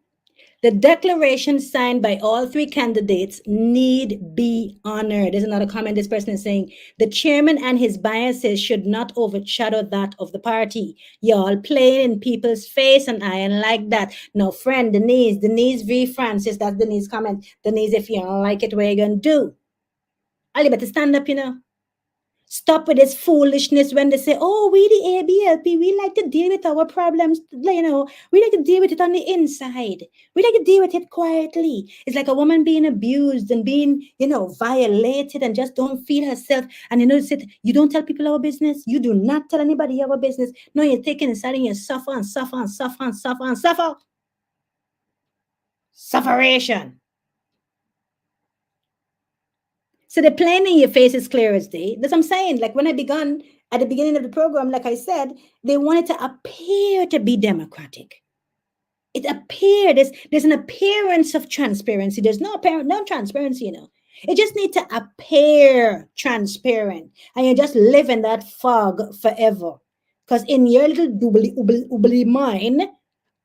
The declaration signed by all three candidates need be honored. There's another comment. This person is saying the chairman and his biases should not overshadow that of the party. Y'all playing in people's face, and I ain't like that. No, friend, Denise V. Francis, that's Denise comment. Denise, if you don't like it, what you gonna do? Ali, better stand up, Stop with this foolishness when they say, oh, we the ABLP, we like to deal with our problems, we like to deal with it on the inside. We like to deal with it quietly. It's like a woman being abused and being, violated and just don't feel herself. And you don't tell people our business. You do not tell anybody our business. No, you're taking inside and you suffer and suffer and suffer and suffer and suffer. Sufferation. So the plain in your face is clear as day. That's what I'm saying. Like when I began at the beginning of the program, like I said, they wanted to appear to be democratic. It appeared there's an appearance of transparency. There's no transparency, It just needs to appear transparent, and you just live in that fog forever. Because in your little doobly mind,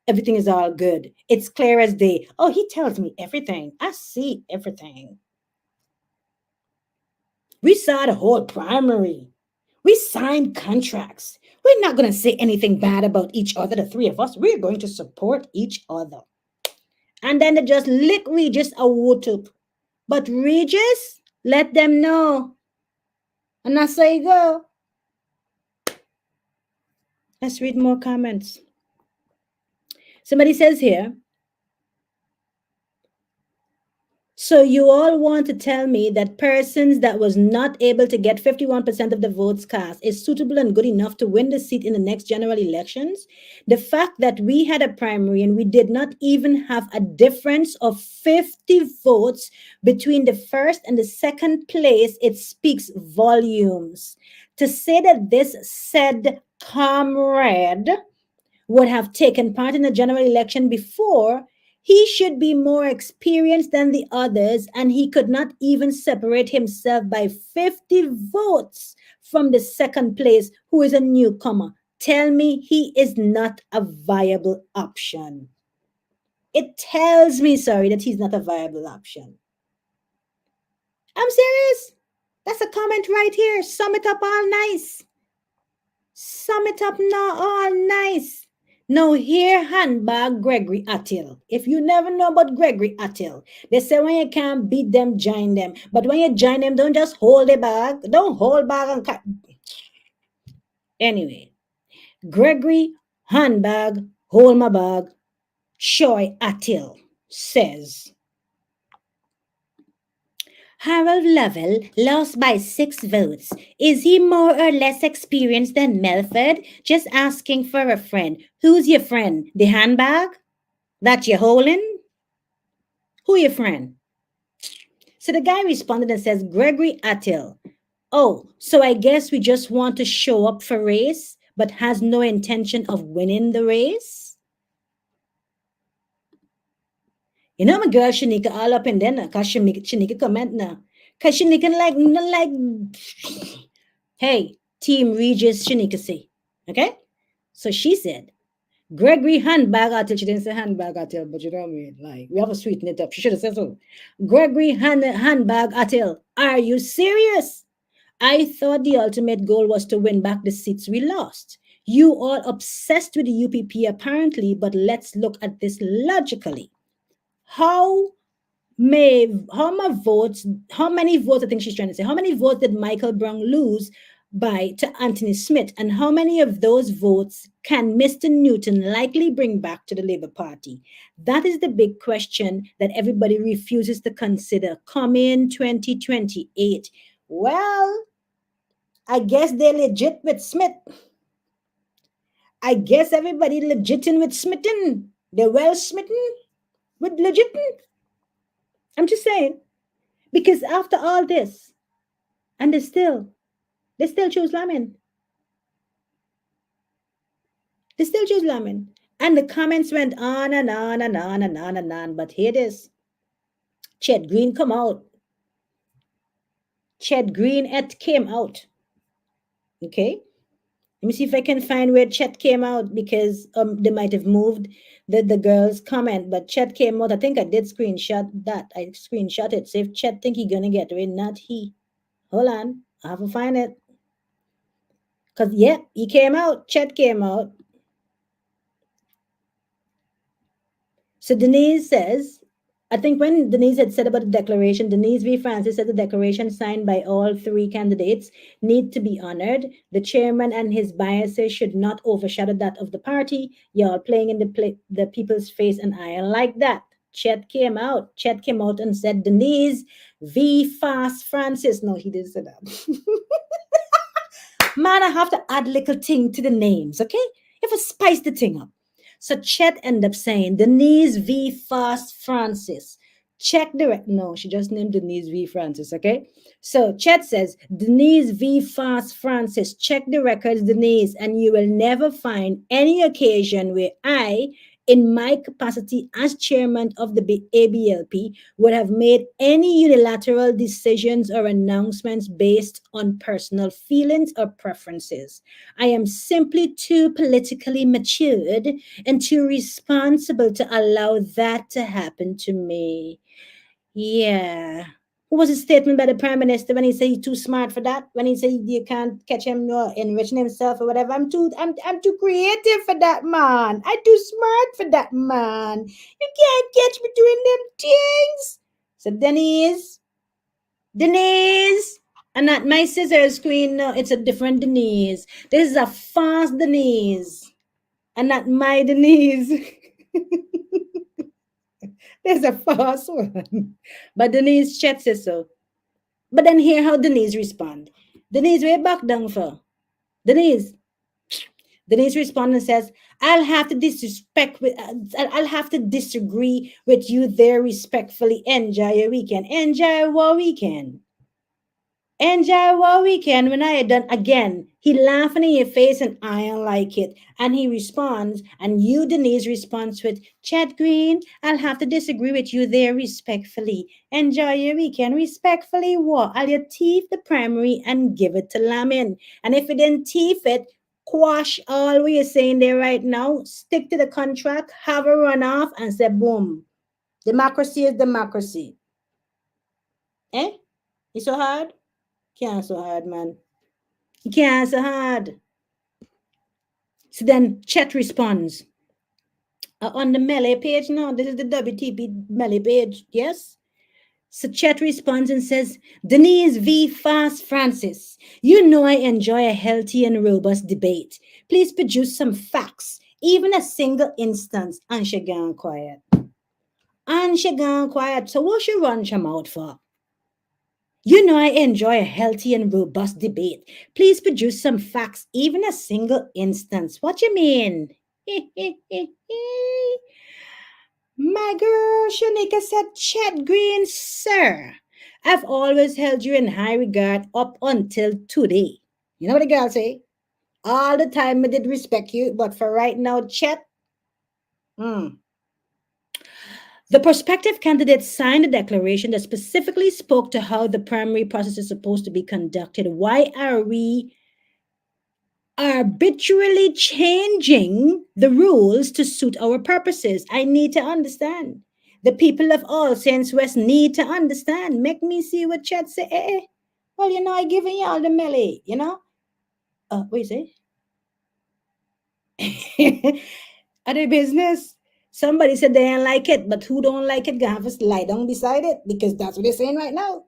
everything is all good. It's clear as day. Oh, he tells me everything. I see everything. We saw the whole primary. We signed contracts. We're not going to say anything bad about each other, the three of us. We're going to support each other. And then they just lick Regis a whoop. But Regis, let them know. And that's how you go. Let's read more comments. Somebody says here, so you all want to tell me that persons that was not able to get 51% of the votes cast is suitable and good enough to win the seat in the next general elections? The fact that we had a primary and we did not even have a difference of 50 votes between the first and the second place, it speaks volumes. To say that this said comrade would have taken part in the general election before, he should be more experienced than the others, and he could not even separate himself by 50 votes from the second place, who is a newcomer. Tell me he is not a viable option. It tells me, that he's not a viable option. I'm serious. That's a comment right here. Sum it up all nice. Sum it up now all nice. Now here handbag Gregory Attil. If you never know about Gregory Attil, they say when you can't beat them, join them. But when you join them, don't just hold the bag. Don't hold bag and cut. Anyway, Gregory handbag, hold my bag, Shoy Attil says, Harold Lovell lost by 6 votes. Is he more or less experienced than Melford? Just asking for a friend. Who's your friend? The handbag that you're holding? Who your friend? So the guy responded and says, Gregory Attil. Oh, so I guess we just want to show up for race, but has no intention of winning the race? My girl Shanika all up in there now, because Shanika comment now. Because Shanika like, hey, Team Regis Shanika say. Okay? So she said, Gregory handbag Attil. She didn't say handbag Attil, but you know what I mean? Like, we have to sweeten it up. She should have said so. Gregory handbag Attil. Are you serious? I thought the ultimate goal was to win back the seats we lost. You all obsessed with the UPP apparently, but let's look at this logically. How many votes, I think she's trying to say, how many votes did Michael Brown lose to Anthony Smith? And how many of those votes can Mr. Newton likely bring back to the Labour Party? That is the big question that everybody refuses to consider. Come in 2028. Well, I guess they're legit with Smith. I guess everybody legitin with Smitten. They're well smitten with legitin. I'm just saying, because after all this, and they still choose Lamin. They still choose Lamin. And the comments went on and on and on and on and on. But here it is. Chet Green come out. Chet Green came out. Okay? Let me see if I can find where Chet came out because they might have moved the girl's comment, but Chet came out. I think I did screenshot that. I screenshot it. So if Chet think he gonna get away, not he. Hold on, I have to find it. Cause yeah, he came out. Chet came out. So Denise says, I think when Denise had said about the declaration, Denise V. Francis said the declaration signed by all three candidates need to be honored. The chairman and his biases should not overshadow that of the party. Y'all playing in the people's face, and I like that. Chet came out. Chet came out and said Denise V. Fast Francis. No, he didn't say that. Man, I have to add little thing to the names, okay? You have to spice the thing up. So Chet ended up saying Denise V. Fast Francis. Check the no, she just named Denise V. Francis, okay? So Chet says Denise V. Fast Francis. Check the records, Denise, and you will never find any occasion where I, in my capacity as chairman of the ABLP, would have made any unilateral decisions or announcements based on personal feelings or preferences. I am simply too politically matured and too responsible to allow that to happen to me. Yeah. What was his statement by the prime minister when he said he's too smart for that? When he said you can't catch him enriching himself or whatever? I'm too creative for that man. I'm too smart for that man. You can't catch me doing them things. So Denise, and not my scissors queen. No, it's a different Denise. This is a fast Denise, and not my Denise. There's a fast one. But Denise Chet says so. But then hear how Denise respond. Denise, way back down for. Denise. Denise responds and says, I'll have to disagree with you there respectfully. Enjoy your weekend. Enjoy what weekend. Enjoy what weekend. When I had done again, he laughing in your face and I don't like it. And he responds, and you, Denise, responds with, Chad Green, I'll have to disagree with you there respectfully. Enjoy your weekend. Respectfully what? I'll you teeth the primary and give it to Lamin. And if you didn't teeth it, quash all what you're saying there right now. Stick to the contract, have a runoff, and say, boom. Democracy is democracy. Eh? It's so hard? Can't so hard, man. You can't so hard. So then Chet responds on the melee page. No, this is the WTP melee page. Yes. So Chet responds and says, Denise V. Fast Francis, you know I enjoy a healthy and robust debate. Please produce some facts, even a single instance. And she gone quiet. And she gone quiet. So what she run her mouth for? You know I enjoy a healthy and robust debate. Please produce some facts, even a single instance. What you mean? My girl Shanika said, Chet Green, sir. I've always held you in high regard up until today. You know what the girl say? All the time I did respect you, but for right now, Chet, The prospective candidates signed a declaration that specifically spoke to how the primary process is supposed to be conducted. Why are we arbitrarily changing the rules to suit our purposes? I need to understand. The people of All Saints West need to understand. Make me see what Chat say. Well, I giving y'all the melee, what you say? Other business. Somebody said they don't like it, but who don't like it gonna have to lie down beside it because that's what they're saying right now.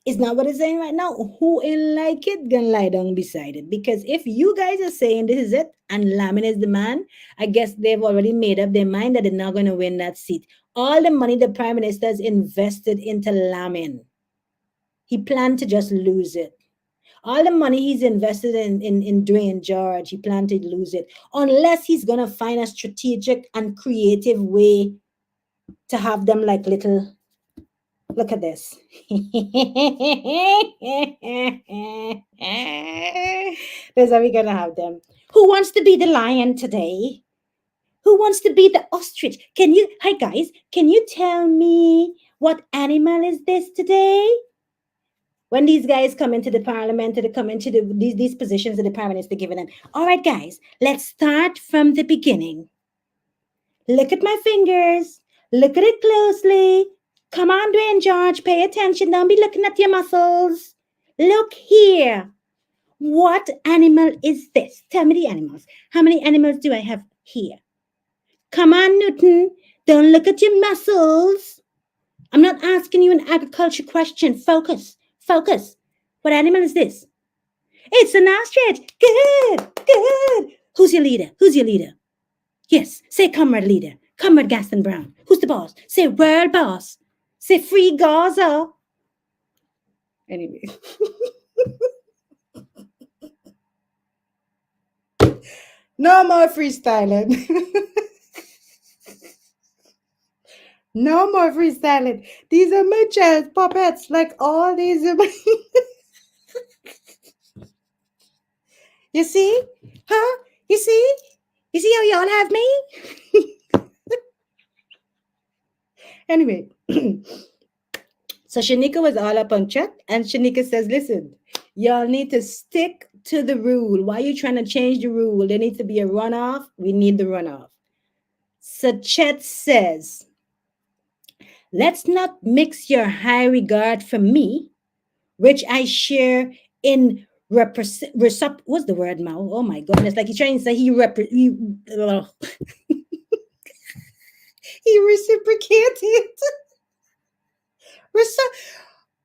It's not what it's saying right now. Who ain't like it gonna lie down beside it? Because if you guys are saying this is it and Lamin is the man, I guess they've already made up their mind that they're not gonna win that seat. All the money the prime minister has invested into Lamin, he planned to just lose it. All the money he's invested in Dwayne George, he planned to lose it. Unless he's going to find a strategic and creative way to have them like little, look at this. That's how we're going to have them. Who wants to be the lion today? Who wants to be the ostrich? Hi guys, can you tell me what animal is this today? When these guys come into the parliament, they come into these positions that the prime minister giving them. All right, guys, let's start from the beginning. Look at my fingers. Look at it closely. Come on, Dwayne George, pay attention. Don't be looking at your muscles. Look here. What animal is this? Tell me the animals. How many animals do I have here? Come on, Newton. Don't look at your muscles. I'm not asking you an agriculture question. Focus. Focus. What animal is this? It's an ostrich. Good. Good. Who's your leader? Who's your leader? Yes. Say comrade leader. Comrade Gaston Brown. Who's the boss? Say world boss. Say free Gaza. Anyway. No more freestyling. No more freestyling. These are my child's puppets. Like all these are my... You see? Huh? You see? You see how y'all have me? Anyway. So Shanika was all up on Chet, and Shanika says, listen, y'all need to stick to the rule. Why are you trying to change the rule? There needs to be a runoff. We need the runoff. So Chet says, let's not mix your high regard for me, which I share in what's the word, Mao? Oh my goodness. Like he's trying to say he reciprocated.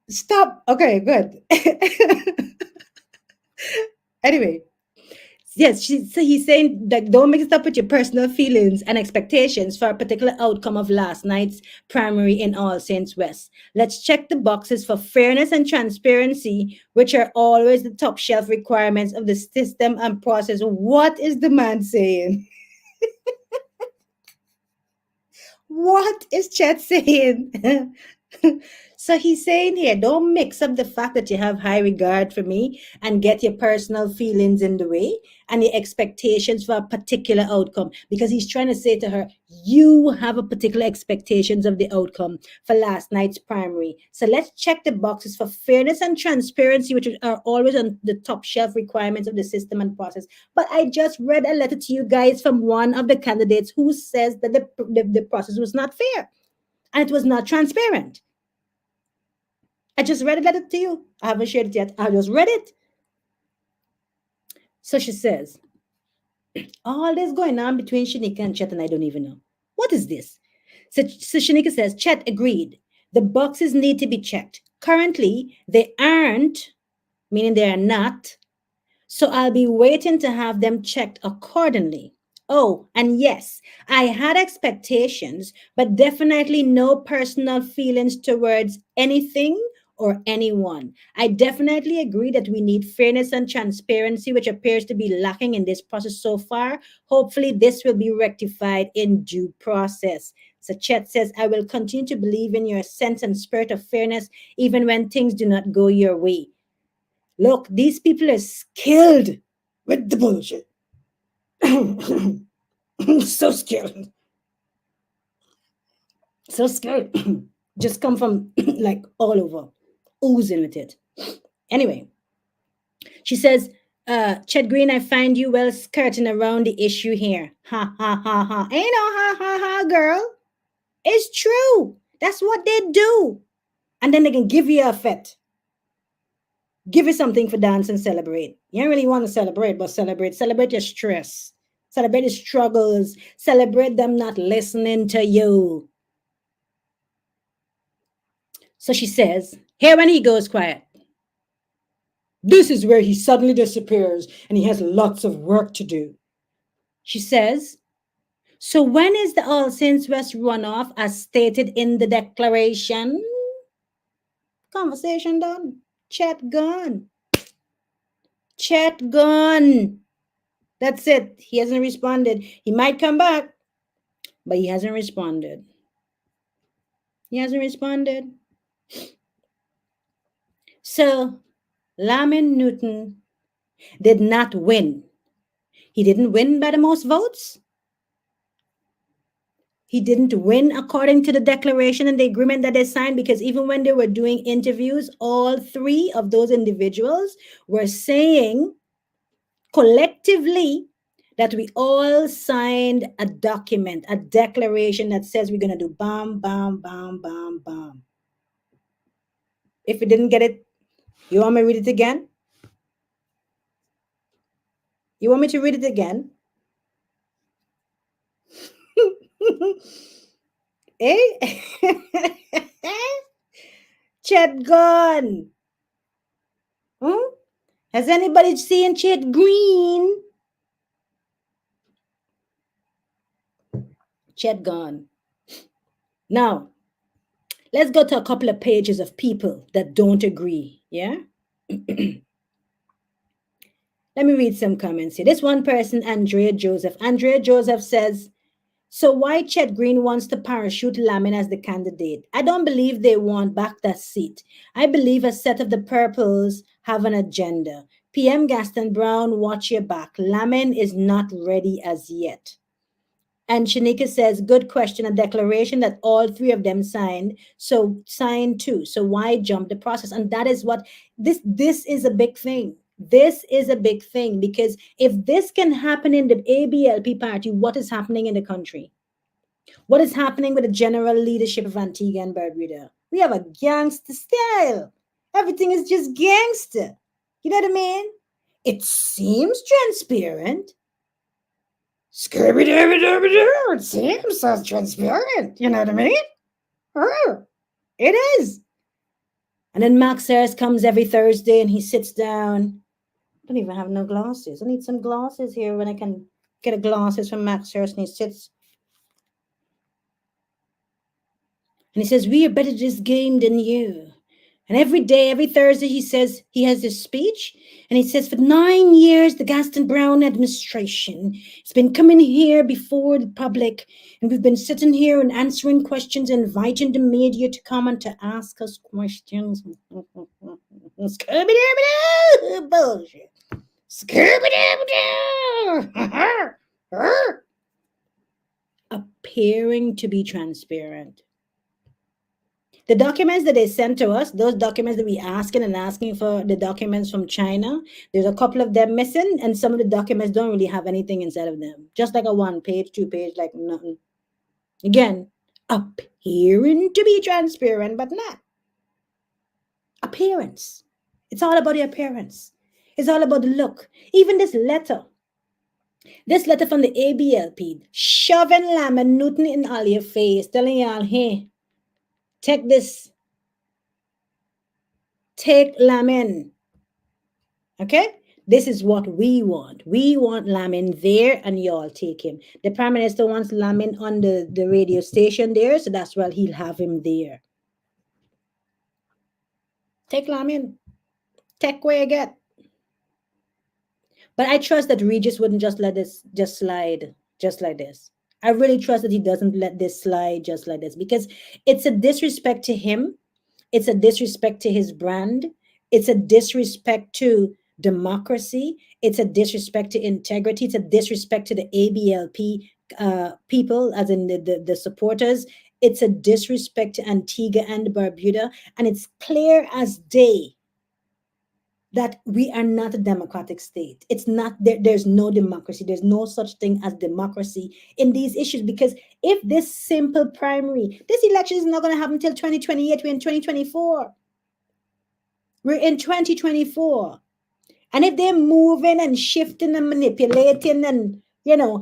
Stop. Okay, good. Anyway, yes, so he's saying that don't mix it up with your personal feelings and expectations for a particular outcome of last night's primary in All Saints West. Let's check the boxes for fairness and transparency, which are always the top shelf requirements of the system and process. What is the man saying? What is Chet saying? So he's saying here, don't mix up the fact that you have high regard for me and get your personal feelings in the way and your expectations for a particular outcome. Because he's trying to say to her, you have a particular expectations of the outcome for last night's primary. So let's check the boxes for fairness and transparency, which are always on the top shelf requirements of the system and process. But I just read a letter to you guys from one of the candidates who says that the process was not fair and it was not transparent. I just read a letter to you. I haven't shared it yet. I just read it. So she says, all this going on between Shanika and Chet, and I don't even know. What is this? So Shanika says, Chet agreed. The boxes need to be checked. Currently, they aren't, meaning they are not. So I'll be waiting to have them checked accordingly. Oh, and yes, I had expectations, but definitely no personal feelings towards anything or anyone. I definitely agree that we need fairness and transparency, which appears to be lacking in this process so far. Hopefully, this will be rectified in due process. So Chet says, I will continue to believe in your sense and spirit of fairness, even when things do not go your way. Look, these people are skilled with the bullshit. So skilled. So skilled. Just come from like all over, oozing with it. Anyway, she says, Chet Green, I find you well skirting around the issue here. Ha ha ha ha. Ain't no ha ha ha, girl. It's true. That's what they do. And then they can give you a fit. Give you something for dance and celebrate. You don't really want to celebrate, but celebrate. Celebrate your stress. Celebrate your struggles. Celebrate them not listening to you. So she says, here when he goes quiet. This is where he suddenly disappears and he has lots of work to do. She says, so when is the All Saints West runoff as stated in the declaration? Conversation done. Chat gone. Chat gone. That's it. He hasn't responded. He might come back, but he hasn't responded. He hasn't responded. So, Lamin Newton did not win. He didn't win by the most votes. He didn't win according to the declaration and the agreement that they signed, because even when they were doing interviews, all three of those individuals were saying collectively that we all signed a document, a declaration that says we're going to do bam, bam, bam, bam, bam. If you didn't get it, you want me to read it again? You want me to read it again? Eh? Chet gone. Hmm? Has anybody seen Chet Green? Chet gone. Now, let's go to a couple of pages of people that don't agree. Yeah? Let me read some comments here. This one person, Andrea Joseph. Andrea Joseph says, so why Chet Green wants to parachute Lamin as the candidate? I don't believe they want back that seat. I believe a set of the purples have an agenda. PM Gaston Brown, watch your back. Lamin is not ready as yet. And Shanika says, good question, a declaration that all three of them signed. So signed too. So why jump the process? And that is what this is a big thing. This is a big thing, because if this can happen in the ABLP party, what is happening in the country? What is happening with the general leadership of Antigua and Barbuda? We have a gangster style. Everything is just gangster. You know what I mean? It seems transparent. Scooby-Dooby-Dooby-Doo. It seems so transparent. You know what I mean? Oh, it is. And then Max Harris comes every Thursday and he sits down. I don't even have no glasses. I need some glasses here when I can get a glasses from Max Harris, and he sits. And he says, we are better at this game than you. And every day, every Thursday, he says he has this speech. And he says, for 9 years, the Gaston Brown administration has been coming here before the public. And we've been sitting here and answering questions, inviting the media to come and to ask us questions. Scooby-Dooby-Doo! Bullshit. Scooby-Dooby-Doo! Appearing to be transparent. The documents that they sent to us, those documents that we asking for, the documents from China, there's a couple of them missing, and some of the documents don't really have anything inside of them. Just like a 1 page, 2 page, like nothing. Again, appearing to be transparent, but not. Appearance. It's all about the appearance. It's all about the look. Even this letter from the ABLP, shoving Lamin Newton in all your face, telling y'all, hey, take this. Take Lamin. Okay? This is what we want. We want Lamin there, and y'all take him. The Prime Minister wants Lamin on the radio station there, so that's why he'll have him there. Take Lamin. Take where you get. But I trust that Regis wouldn't just let this just slide just like this. I really trust that he doesn't let this slide just like this, because it's a disrespect to him. It's a disrespect to his brand. It's a disrespect to democracy. It's a disrespect to integrity. It's a disrespect to the ABLP people, as in the supporters. It's a disrespect to Antigua and Barbuda. And it's clear as day that we are not a democratic state. It's not there's no democracy. There's no such thing as democracy in these issues, because if this simple primary, this election is not going to happen until 2028, we're in 2024. We're in 2024. And if they're moving and shifting and manipulating and,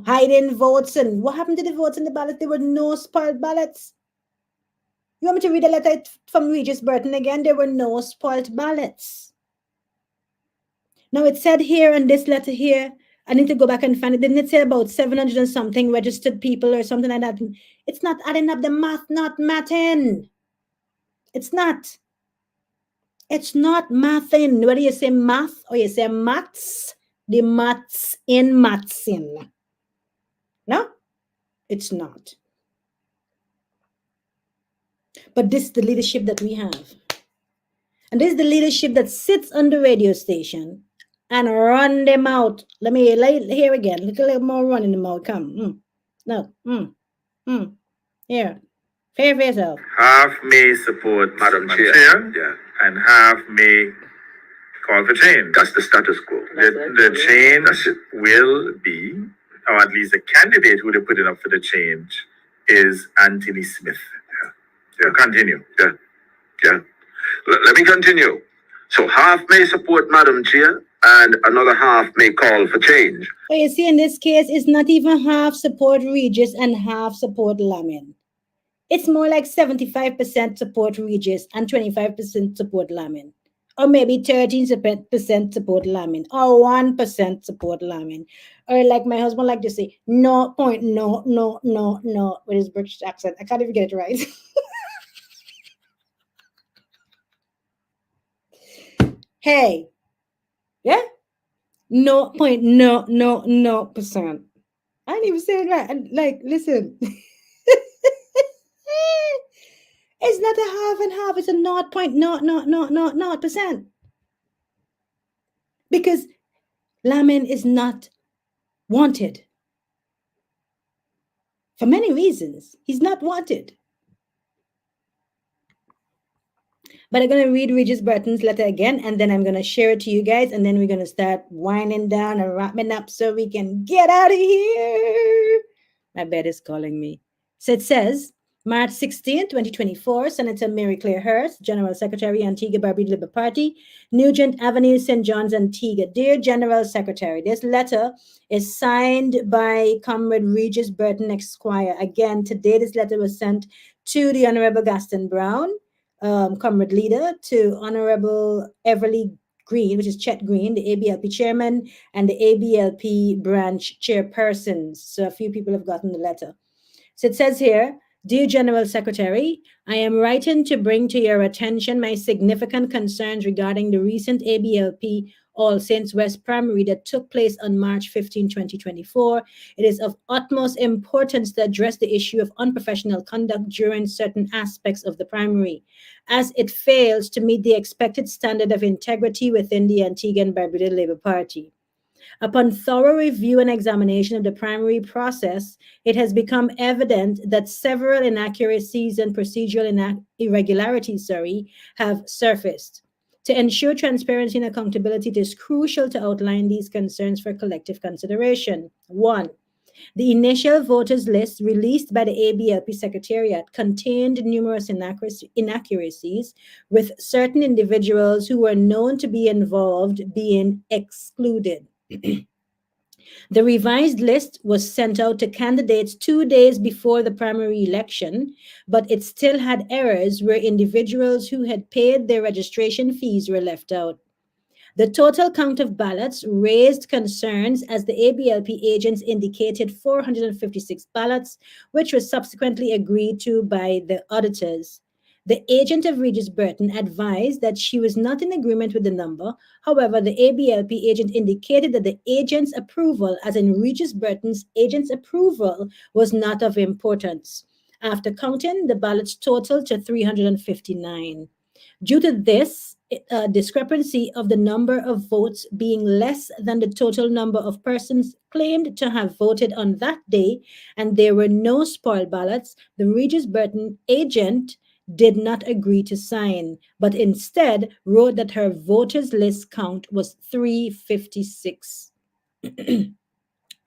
hiding votes, and what happened to the votes in the ballot? There were no spoiled ballots. You want me to read a letter from Regis Burton again? There were no spoiled ballots. Now, it said here in this letter here, I need to go back and find it. Didn't it say about 700 and something registered people or something like that? It's not adding up. The math not mathing. It's not. It's not mathing. Whether you say math or you say maths, the maths in mathsin. No, it's not. But this is the leadership that we have. And this is the leadership that sits on the radio station and run them out. Let me here again. Look a little more running them out. Come. No. Here, pay for yourself. Half may support Madam Madam Chair. Chair, Yeah. and half may call for change. That's the status quo. The change That's it. will be, or at least the candidate who they put it up for the change is Anthony Smith. Yeah. Continue. Yeah. Yeah. Let me continue. So half may support Madam Chair and another half may call for change. So you see, in this case, it's not even half support Regis and half support Lamin. It's more like 75% support Regis and 25% support Lamin. Or maybe 13% support Lamin. Or 1% support Lamin. Or like my husband like to say, no point, no, no, no, no, with his British accent. I can't even get it right. Hey, yeah? No point, no, no, no percent. I didn't even say it right. And like, listen. It's not a half and half, it's a 0.00000%. Because Lamin is not wanted. For many reasons, he's not wanted. But I'm going to read Regis Burton's letter again, and then I'm going to share it to you guys, and then we're going to start winding down and wrapping up so we can get out of here. My bed is calling me. So it says, March 16, 2024, Senator Mary Claire Hurst, General Secretary, Antigua Barbuda Labour Party, Nugent Avenue, St. John's, Antigua. Dear General Secretary, this letter is signed by Comrade Regis Burton Esquire. Again, today this letter was sent to the Honorable Gaston Brown, Comrade Leader, to Honorable Everly Green, which is Chet Green, the ABLP chairman, and the ABLP branch chairpersons. So a few people have gotten the letter. So it says here, Dear General Secretary, I am writing to bring to your attention my significant concerns regarding the recent ABLP All Saints West primary that took place on March 15, 2024. It is of utmost importance to address the issue of unprofessional conduct during certain aspects of the primary, as it fails to meet the expected standard of integrity within the Antigua and Barbuda Labour Party. Upon thorough review and examination of the primary process, it has become evident that several inaccuracies and procedural irregularities have surfaced. To ensure transparency and accountability, it is crucial to outline these concerns for collective consideration. 1. The initial voters list released by the ABLP Secretariat contained numerous inaccuracies, with certain individuals who were known to be involved being excluded. The revised list was sent out to candidates 2 days before the primary election, but it still had errors where individuals who had paid their registration fees were left out. The total count of ballots raised concerns as the ABLP agents indicated 456 ballots, which was subsequently agreed to by the auditors. The agent of Regis Burton advised that she was not in agreement with the number. However, the ABLP agent indicated that the agent's approval, as in Regis Burton's agent's approval, was not of importance. After counting, the ballots totaled to 359. Due to this discrepancy of the number of votes being less than the total number of persons claimed to have voted on that day, and there were no spoiled ballots, the Regis Burton agent did not agree to sign, but instead wrote that her voters list count was 356.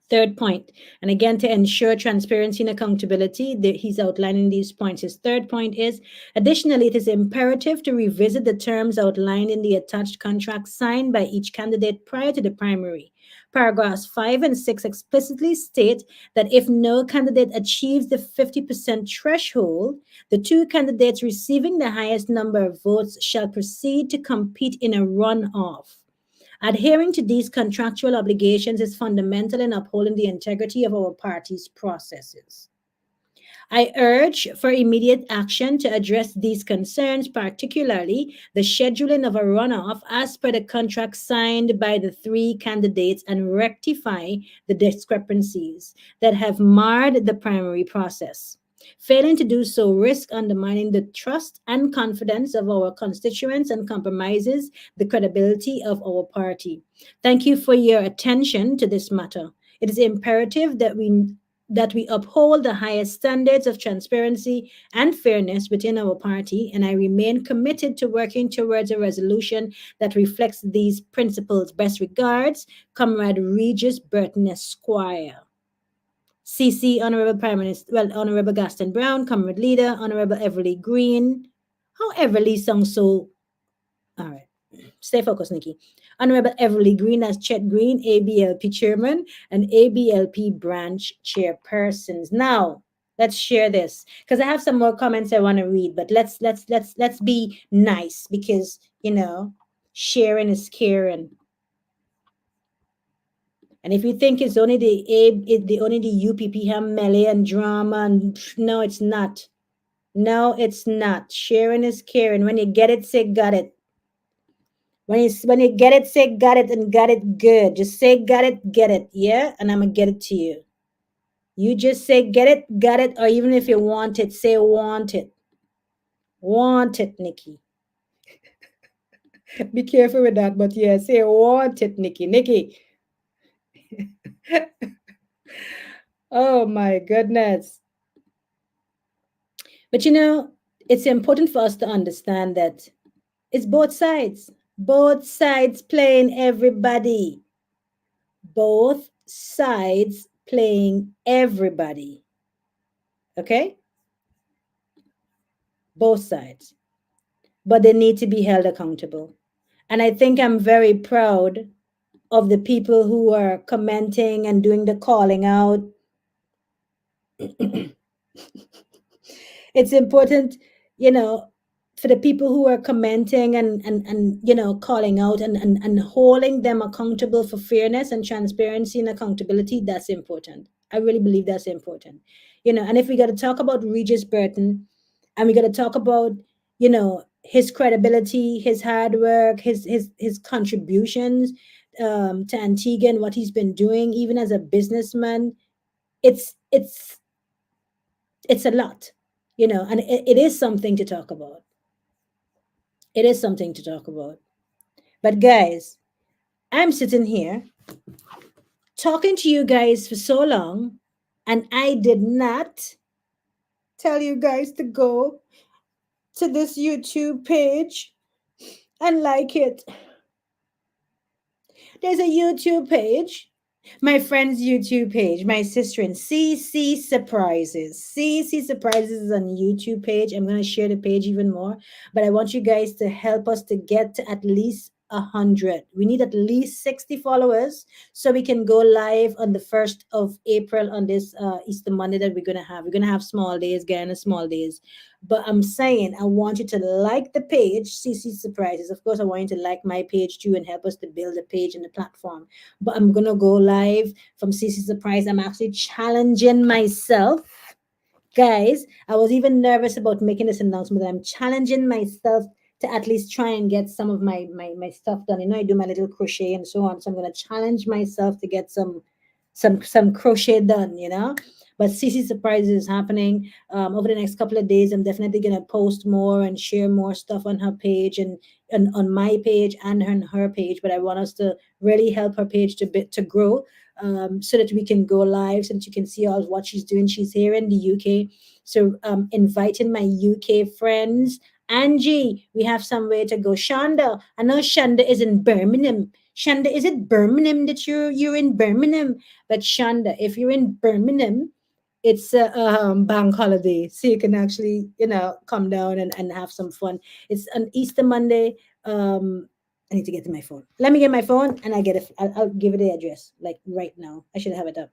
Third point, and again, to ensure transparency and accountability, he's outlining these points. His third point is, additionally, it is imperative to revisit the terms outlined in the attached contract signed by each candidate prior to the primary. Paragraphs 5 and 6 explicitly state that if no candidate achieves the 50% threshold, the two candidates receiving the highest number of votes shall proceed to compete in a runoff. Adhering to these contractual obligations is fundamental in upholding the integrity of our party's processes. I urge for immediate action to address these concerns, particularly the scheduling of a runoff as per the contract signed by the three candidates, and rectify the discrepancies that have marred the primary process. Failing to do so risks undermining the trust and confidence of our constituents and compromises the credibility of our party. Thank you for your attention to this matter. It is imperative that that we uphold the highest standards of transparency and fairness within our party, and I remain committed to working towards a resolution that reflects these principles. Best regards, Comrade Regis Burton Esquire. CC, Honorable Prime Minister, well, Honorable Gaston Brown, Comrade Leader, Honorable Everly Green. How Everly sounds so. All right. Stay focused, Nikki. Honorable Everly Green as Chet Green, ABLP Chairman, and ABLP Branch Chairpersons. Now, let's share this because I have some more comments I want to read, but let's be nice because sharing is caring. And if you think it's only the only the UPP have melee and drama, and no, it's not. No, it's not. Sharing is caring. When you get it, say got it. When you get it, say got it and got it good. Just say got it, get it, yeah, and I'm gonna get it to you. You just say get it, got it, or even if you want it, say want it, Nikki. Be careful with that, but yeah, say want it, Nikki. Oh my goodness. But it's important for us to understand that it's both sides playing everybody. Both sides playing everybody. Okay? Both sides. But they need to be held accountable. And I think I'm very proud of the people who are commenting and doing the calling out. It's important, for the people who are commenting and calling out and holding them accountable for fairness and transparency and accountability. That's important. I really believe that's important. And if we got to talk about Regis Burton, and we got to talk about his credibility, his hard work, his contributions to Antigua and what he's been doing even as a businessman, it's it's it's a lot, and it is something to talk about. It is something to talk about. But guys, I'm sitting here talking to you guys for so long, and I did not tell you guys to go to this YouTube page and like it. There's a YouTube page, my friend's YouTube page, my sister in CC Surprises. CC Surprises is on YouTube page. I'm going to share the page even more, but I want you guys to help us to get to at least 100. We need at least 60 followers so we can go live on the 1st of April on this Easter Monday that we're going to have. We're going to have small days, Guyana small days. But I'm saying I want you to like the page, CC Surprises. Of course, I want you to like my page too and help us to build the page and the platform. But I'm going to go live from CC Surprise. I'm actually challenging myself. Guys, I was even nervous about making this announcement. I'm challenging myself to at least try and get some of my stuff done. I do my little crochet and so on. So I'm going to challenge myself to get some crochet done, But CC Surprises is happening over the next couple of days. I'm definitely going to post more and share more stuff on her page and on my page and on her page. But I want us to really help her page to grow so that we can go live, so that you can see all what she's doing. She's here in the UK. So inviting my UK friends. Angie, we have some way to go. Shonda, I know Shonda is in Birmingham. Shonda, is it Birmingham that you're in Birmingham? But Shonda, if you're in Birmingham, it's a bank holiday, so you can actually come down and have some fun. It's an Easter Monday. I need to get to my phone. Let me get my phone and I'll give it the address like right now. I should have it up.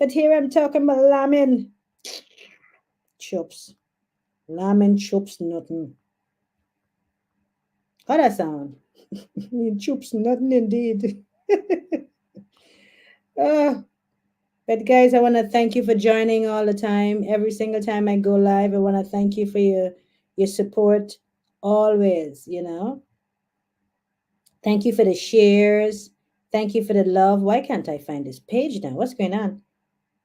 But here I'm talking about Lamin chops. Lamin chops nothing. How that sound? Chops nothing indeed. But guys, I want to thank you for joining all the time. Every single time I go live, I want to thank you for your support always, Thank you for the shares. Thank you for the love. Why can't I find this page now? What's going on?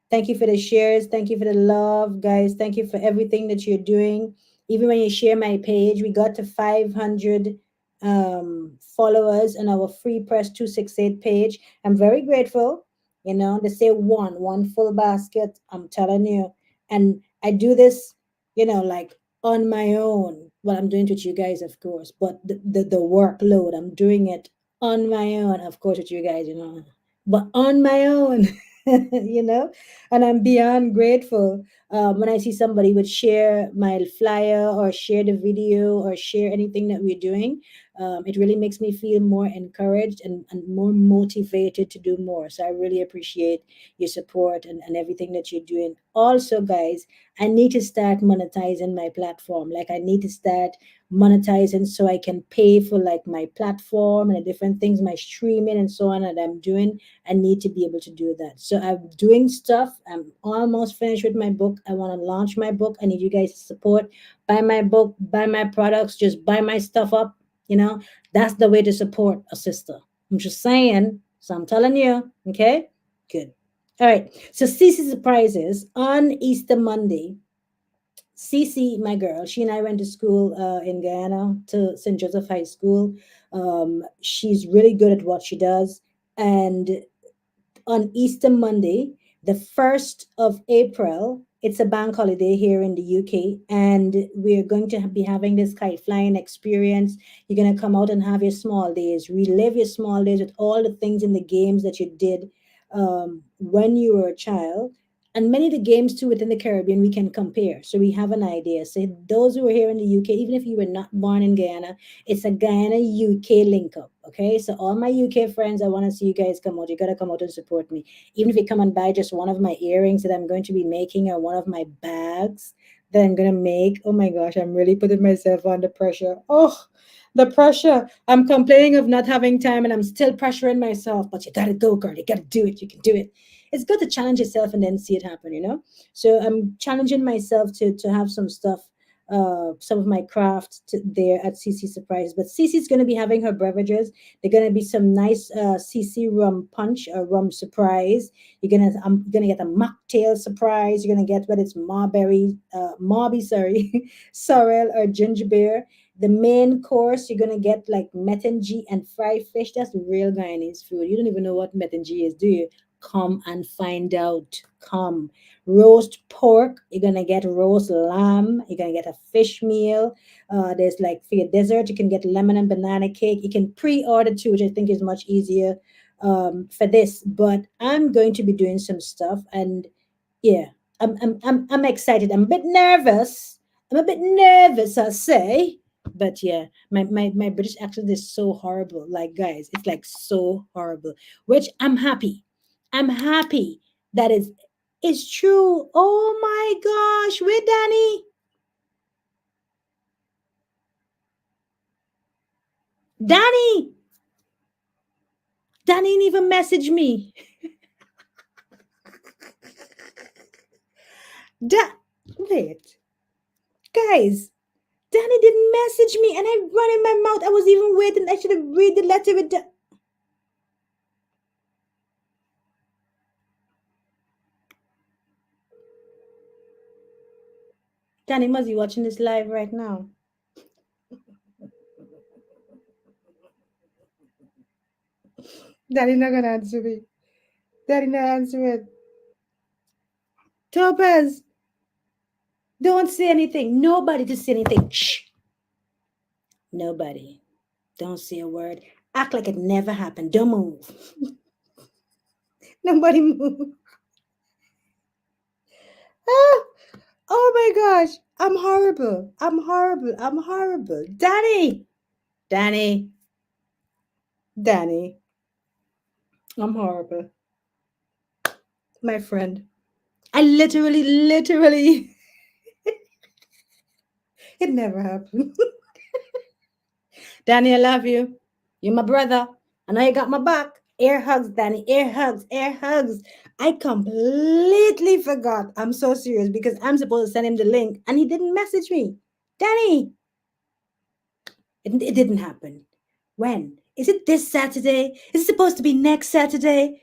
Thank you for the shares. Thank you for the love, guys. Thank you for everything that you're doing. Even when you share my page, we got to 500 followers on our Free Press 268 page. I'm very grateful. They say one full basket. I'm telling you. And I do this, like on my own. Well, I'm doing it with you guys, of course, but the workload, I'm doing it on my own, of course, with you guys, but on my own, you know, and I'm beyond grateful when I see somebody would share my flyer or share the video or share anything that we're doing. It really makes me feel more encouraged and more motivated to do more. So I really appreciate your support and everything that you're doing. Also, guys, I need to start monetizing my platform. Like, I need to start monetizing so I can pay for like my platform and the different things, my streaming and so on that I'm doing. I need to be able to do that. So I'm doing stuff. I'm almost finished with my book. I want to launch my book. I need you guys to support. Buy my book, buy my products, just buy my stuff up. You know, that's the way to support a sister. I'm just saying. So I'm telling you, okay? Good. All right. So Cece surprises on Easter Monday. Cece, my girl, she and I went to school in Guyana to St. Joseph High School. She's really good at what she does. And on Easter Monday, the 1st of April. It's a bank holiday here in the UK, and we're going to be having this kite flying experience. You're going to come out and have your small days, relive your small days with all the things in the games that you did when you were a child. And many of the games too within the Caribbean we can compare. So we have an idea. So those who are here in the UK, even if you were not born in Guyana, it's a Guyana UK link up. Okay. So all my UK friends, I want to see you guys come out. You gotta come out and support me. Even if you come and buy just one of my earrings that I'm going to be making or one of my bags that I'm gonna make. Oh my gosh, I'm really putting myself under pressure. Oh, the pressure. I'm complaining of not having time and I'm still pressuring myself. But you gotta go, girl. You gotta do it. You can do it. It's good to challenge yourself and then see it happen. So I'm challenging myself to have some of my craft there at CC Surprise. But CC's going to be having her beverages. They're going to be some nice CC rum punch or rum surprise. I'm gonna get a mocktail surprise. You're gonna get whether it's marby, sorry, sorrel or ginger beer. The main course, you're gonna get like metangi and fried fish. That's real Guyanese food. You don't even know what metangi is, do you? Come and find out. Come. Roast pork, you're gonna get roast lamb, you're gonna get a fish meal. There's like for your dessert, you can get lemon and banana cake. You can pre-order too, which I think is much easier for this. But I'm going to be doing some stuff, and yeah, I'm excited. I'm a bit nervous. I'm a bit nervous, I say. But yeah, my British accent is so horrible. Like, guys, it's like so horrible. Which I'm happy. I'm happy that it's true. Oh my gosh, where Danny? Danny! Danny didn't even message me. Wait, guys. Danny didn't message me, and I run in my mouth. I was even waiting. I should have read the letter with the. Danny must be watching this live right now. Danny not gonna answer me. Danny not answer it. Topaz, don't say anything. Nobody to say anything. Shh. Nobody. Don't say a word. Act like it never happened. Don't move. Nobody move. Ah, oh my gosh. I'm horrible. I'm horrible. I'm horrible. Danny. Danny. Danny. I'm horrible. My friend. I literally, it never happened. Danny, I love you. You're my brother. I know you got my back. Air hugs, Danny. Air hugs. Air hugs. I completely forgot. I'm so serious because I'm supposed to send him the link and he didn't message me. Danny, it didn't happen. When? Is it this Saturday? Is it supposed to be next Saturday?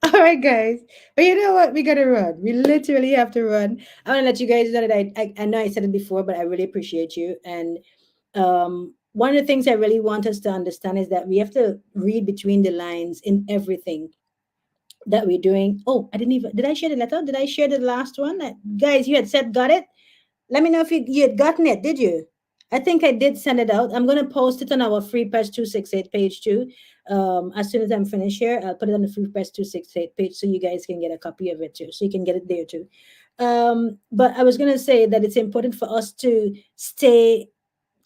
All right, guys. But you know what? We gotta run. We literally have to run. I want to let you guys know that I know I said it before, but I really appreciate you. And one of the things I really want us to understand is that we have to read between the lines in everything that we're doing. Oh, I didn't even, did I share the letter? Did I share the last one? Guys, you had said got it? Let me know if you had gotten it, did you? I think I did send it out. I'm going to post it on our Free Press 268 page too. As soon as I'm finished here, I'll put it on the Free Press 268 page so you guys can get a copy of it too. So you can get it there too. But I was going to say that it's important for us to stay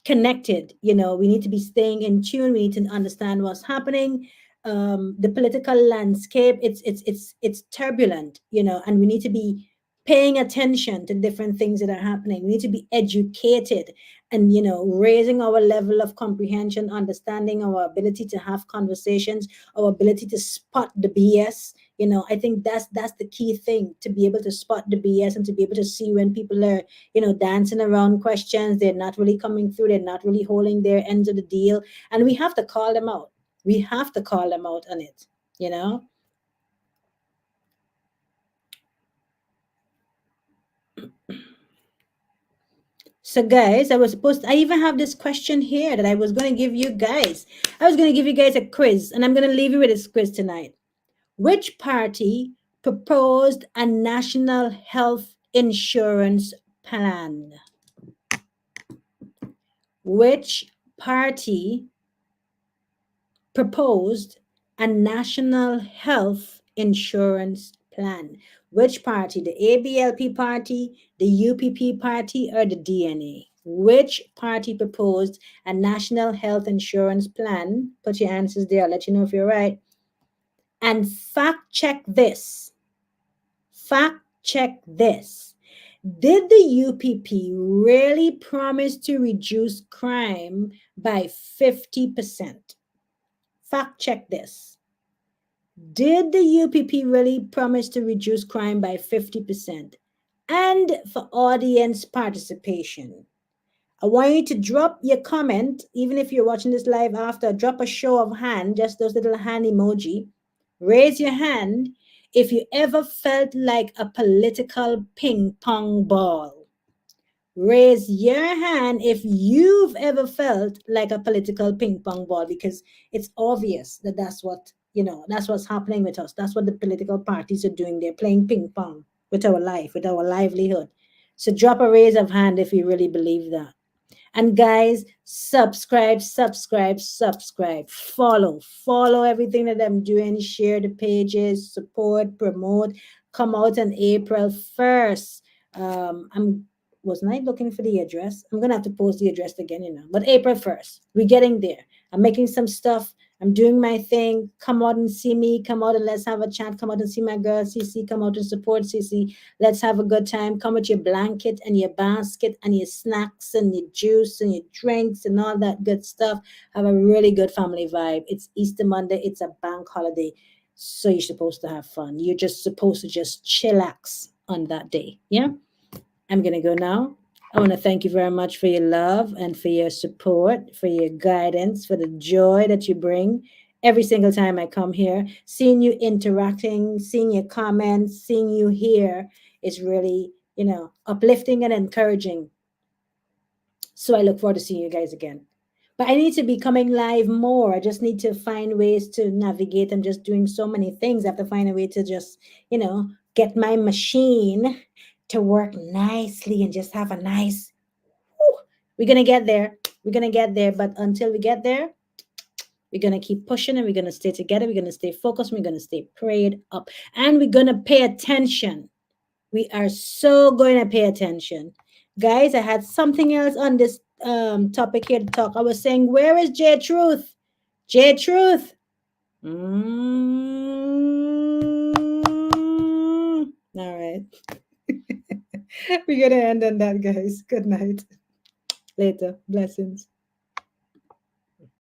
connected. We need to be staying in tune. We need to understand what's happening. The political landscape, it's turbulent, and we need to be paying attention to different things that are happening. We need to be educated and raising our level of comprehension, understanding our ability to have conversations, our ability to spot the BS. I think that's the key thing, to be able to spot the BS and to be able to see when people are dancing around questions. They're not really coming through. They're not really holding their ends of the deal. And we have to call them out. We have to call them out on it, you know? So, guys, I even have this question here that I was going to give you guys. I was going to give you guys a quiz, and I'm going to leave you with this quiz tonight. Which party proposed a national health insurance plan? Which party proposed a national health insurance plan? Which party? The ABLP party, the UPP party, or the DNA? Which party proposed a national health insurance plan? Put your answers there. I'll let you know if you're right. And fact check this. Fact check this. Did the UPP really promise to reduce crime by 50%? Fact check this. Did the UPP really promise to reduce crime by 50%? And for audience participation, I want you to drop your comment, even if you're watching this live after, drop a show of hand, just those little hand emoji. Raise your hand if you ever felt like a political ping pong ball. Raise your hand if you've ever felt like a political ping pong ball, because it's obvious that that's what's happening with us. That's what the political parties are doing. They're playing ping pong with our life, with our livelihood. So drop a raise of hand if you really believe that. And guys, subscribe, follow everything that I'm doing, share the pages, support, promote. Come out on April 1st. Wasn't I looking for the address? I'm gonna have to post the address again, but April 1st, we're getting there. I'm making some stuff. I'm doing my thing. Come out and see me. Come out and let's have a chat. Come out and see my girl, CC. Come out and support CC. Let's have a good time. Come with your blanket and your basket and your snacks and your juice and your drinks and all that good stuff. Have a really good family vibe. It's Easter Monday. It's a bank holiday. So you're supposed to have fun. You're just supposed to just chillax on that day. Yeah? I'm going to go now. I want to thank you very much for your love and for your support, for your guidance, for the joy that you bring every single time I come here. Seeing you interacting, seeing your comments, seeing you here is really, uplifting and encouraging. So I look forward to seeing you guys again. But I need to be coming live more. I just need to find ways to navigate. I'm just doing so many things. I have to find a way to just, get my machine to work nicely and just have a nice, we're going to get there. We're going to get there. But until we get there, we're going to keep pushing and we're going to stay together. We're going to stay focused. We're going to stay prayed up. And we're going to pay attention. We are so going to pay attention. Guys, I had something else on this topic here to talk. I was saying, where is J Truth? J Truth. All right. We're going to end on that, guys. Good night. Later. Blessings.